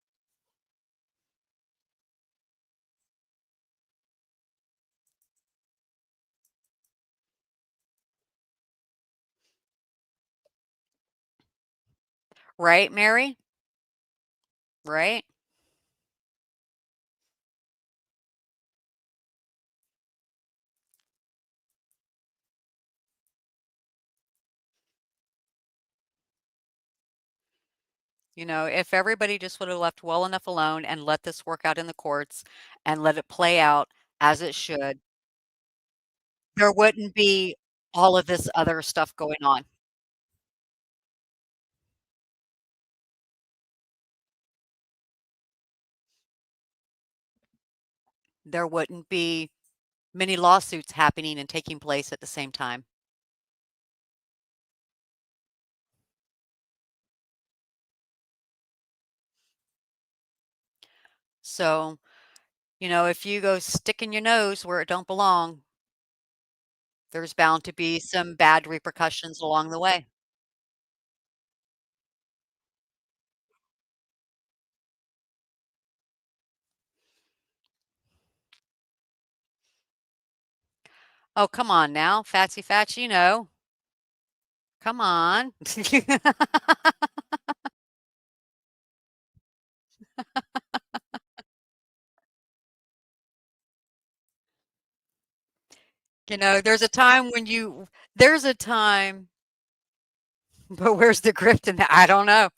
Right, Mary? Right? If everybody just would have left well enough alone and let this work out in the courts and let it play out as it should, there wouldn't be all of this other stuff going on. There wouldn't be many lawsuits happening and taking place at the same time. So, if you go sticking your nose where it don't belong, there's bound to be some bad repercussions along the way. Oh, come on now, Fatsy Fats, Come on. There's a time when there's a time, but where's the grift in that? I don't know.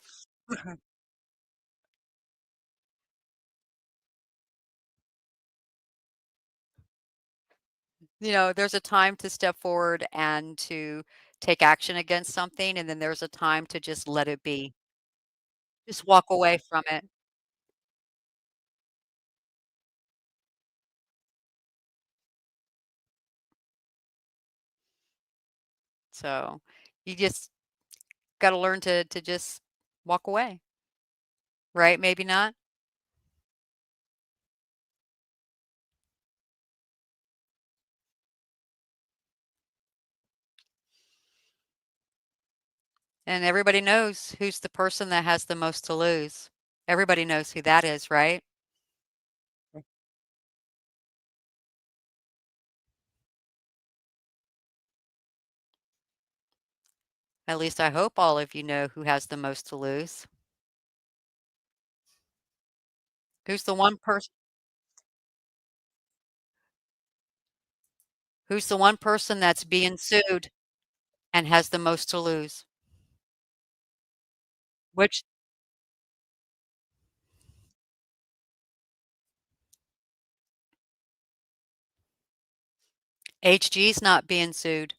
There's a time to step forward and to take action against something, and then there's a time to just let it be. Just walk away from it. So, you just gotta learn to just walk away, right? Maybe not? And everybody knows who's the person that has the most to lose. Everybody knows who that is, right? At least I hope all of you know who has the most to lose. Who's the one person that's being sued and has the most to lose? Which HG's not being sued.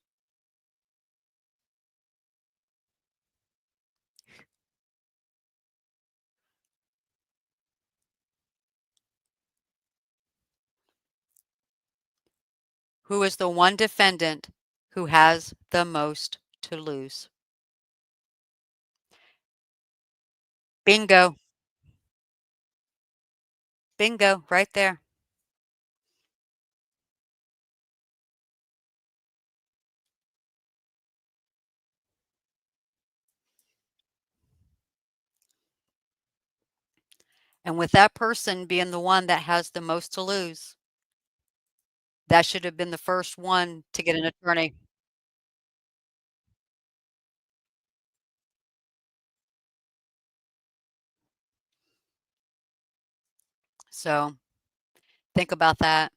Who is the one defendant who has the most to lose? Bingo. Bingo, right there. And with that person being the one that has the most to lose, that should have been the first one to get an attorney. So, think about that.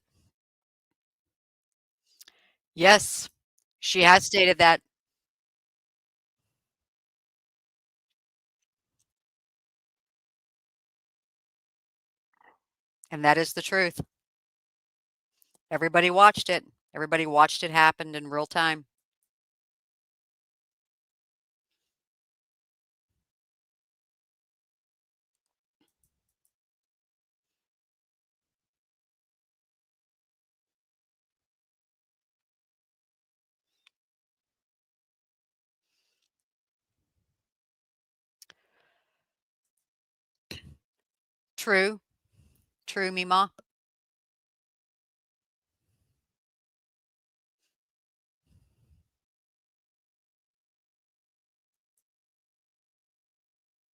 Yes, she has stated that, and that is the truth. Everybody watched it. Everybody watched it happen in real time. True. True, Mima.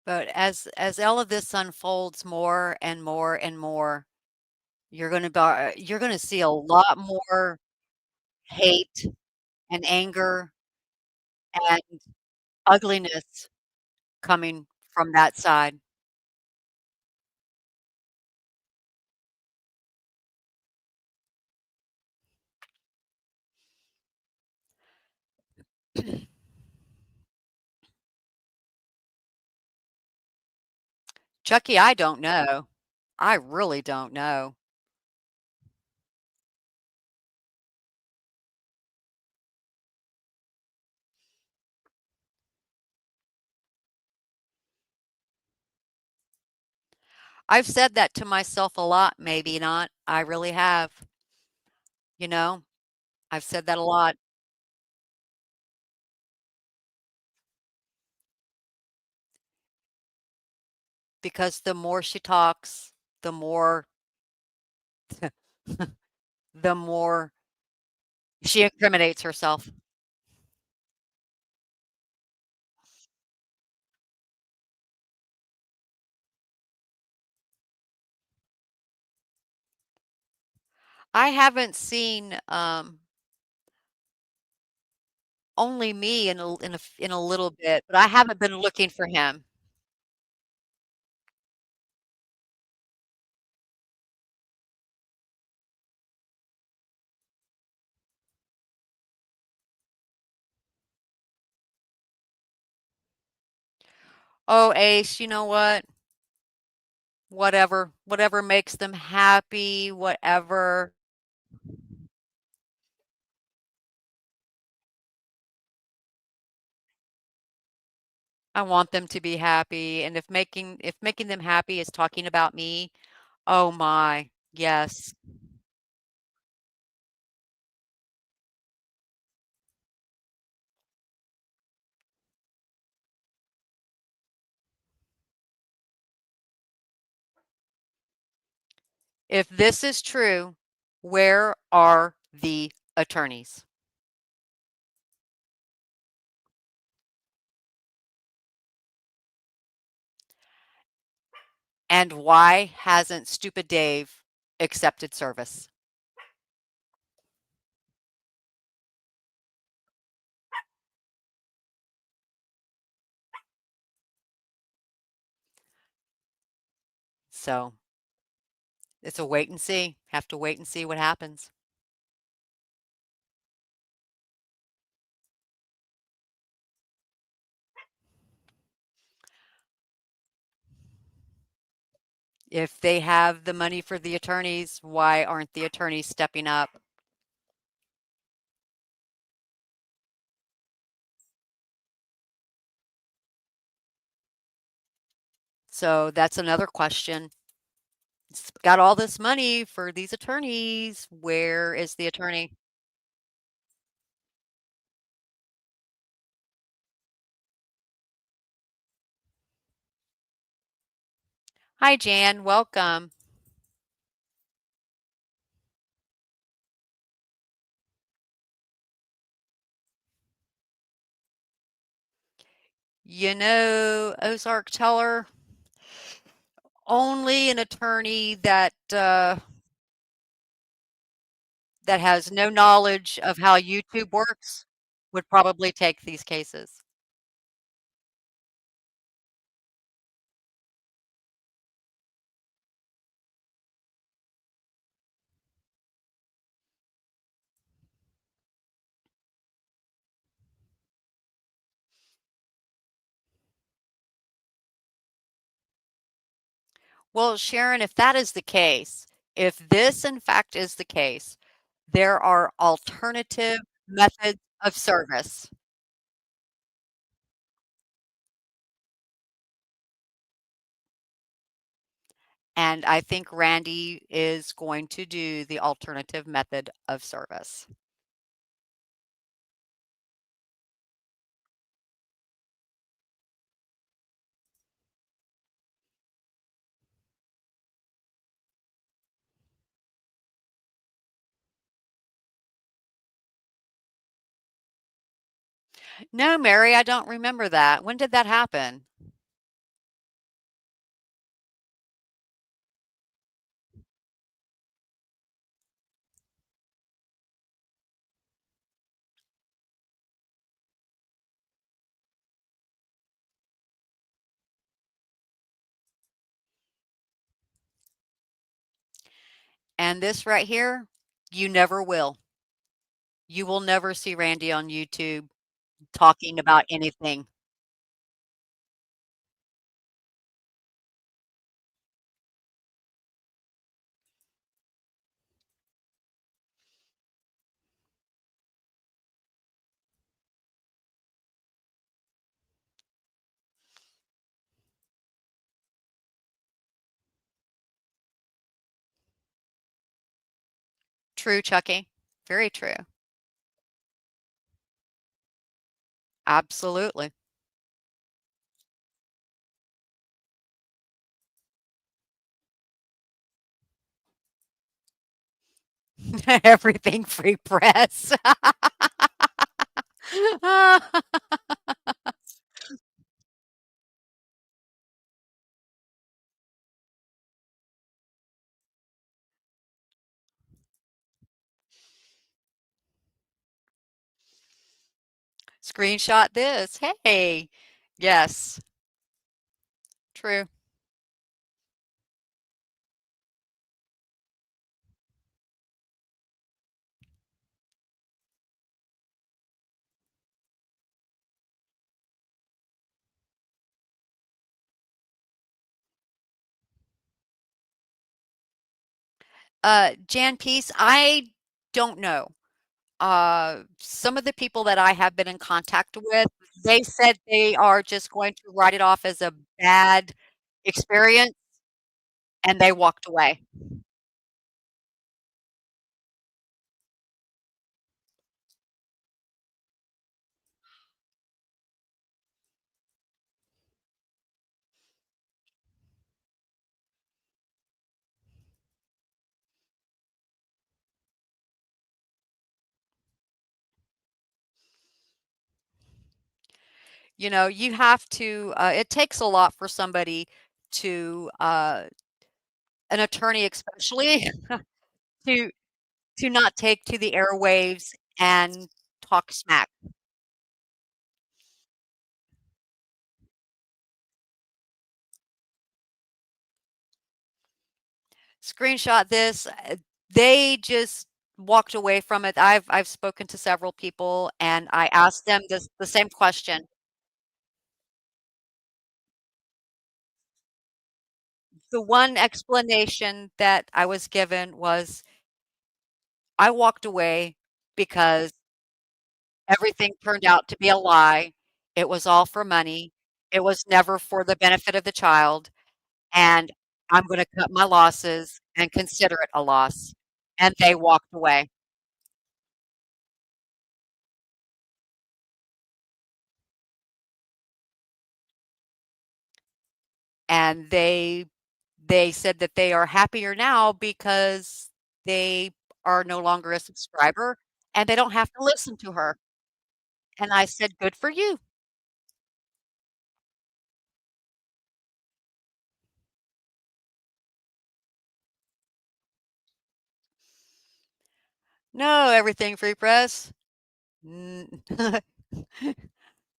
But as all of this unfolds more and more and more, you're gonna see a lot more hate and anger and ugliness coming from that side. Chucky, I don't know. I really don't know. I've said that to myself a lot, maybe not. I really have, you know? I've said that a lot because the more she talks, the more the more she incriminates herself. I haven't seen, Only Me in a little bit, but I haven't been looking for him. Oh, Ace, you know what? Whatever makes them happy, whatever. I want them to be happy, and if making them happy is talking about me, oh my, yes. If this is true, where are the attorneys? And why hasn't stupid Dave accepted service? So, it's a wait and see. Have to wait and see what happens. If they have the money for the attorneys, why aren't the attorneys stepping up? So, that's another question. It's got all this money for these attorneys. Where is the attorney? Hi, Jan. Welcome. Ozark Teller, only an attorney that has no knowledge of how YouTube works would probably take these cases. Well, Sharon, if that is the case, if this in fact is the case, there are alternative methods of service. And I think Randy is going to do the alternative method of service. No, Mary, I don't remember that. When did that happen? And this right here, you never will. You will never see Randy on YouTube talking about anything. True, Chucky. Very true. Absolutely. Everything free press. Screenshot this. Hey. Yes, true. Jan Peace, I don't know. Some of the people that I have been in contact with, they said they are just going to write it off as a bad experience, and they walked away. You know, you have to, it takes a lot for somebody to, an attorney especially, to not take to the airwaves and talk smack. Screenshot this. They just walked away from it. I've spoken to several people and I asked them this the same question. The one explanation that I was given was I walked away because everything turned out to be a lie. It was all for money. It was never for the benefit of the child, and I'm gonna cut my losses and consider it a loss. And they walked away. And they said that they are happier now because they are no longer a subscriber and they don't have to listen to her. And I said, "Good for you." No, everything free press. N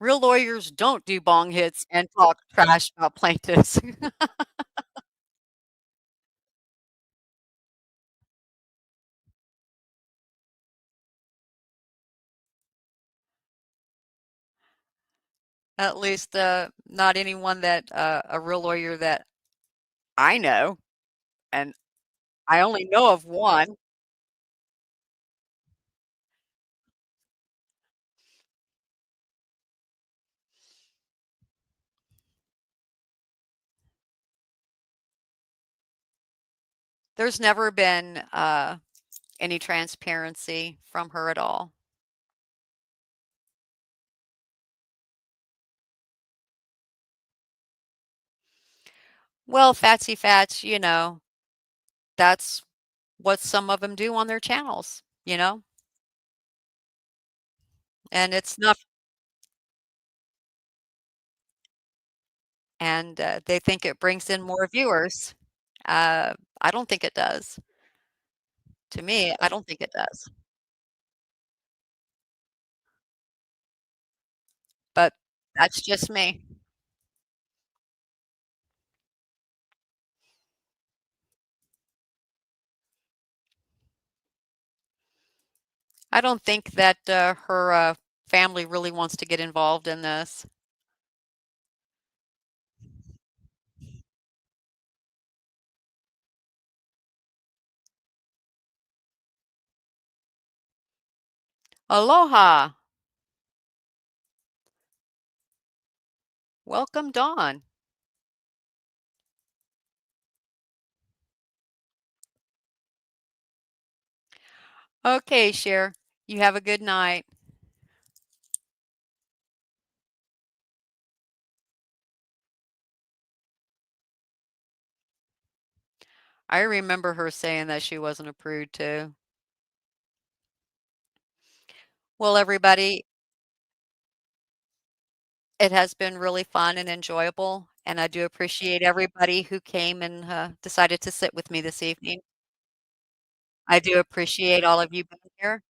Real lawyers don't do bong hits and talk trash about plaintiffs. At least, not anyone that, a real lawyer that I know, and I only know of one. There's never been, any transparency from her at all. Well, Fatsy Fats, you know, that's what some of them do on their channels, you know? And it's not and, they think it brings in more viewers. I don't think it does. To me, I don't think it does. But that's just me. I don't think that, her, family really wants to get involved in this. Aloha. Welcome, Dawn. Okay, Cher. You have a good night. I remember her saying that she wasn't a prude too. Well, everybody, it has been really fun and enjoyable, and I do appreciate everybody who came and decided to sit with me this evening. I do appreciate all of you being here.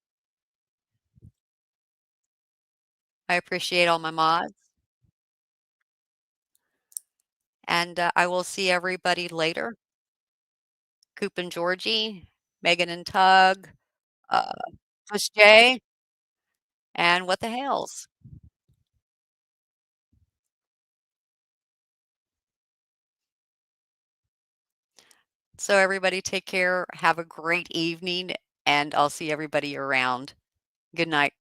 I appreciate all my mods, and I will see everybody later. Coop and Georgie, Megan and Tug, uh, Push J, and what the hells. So everybody take care, have a great evening, and I'll see everybody around. Good night.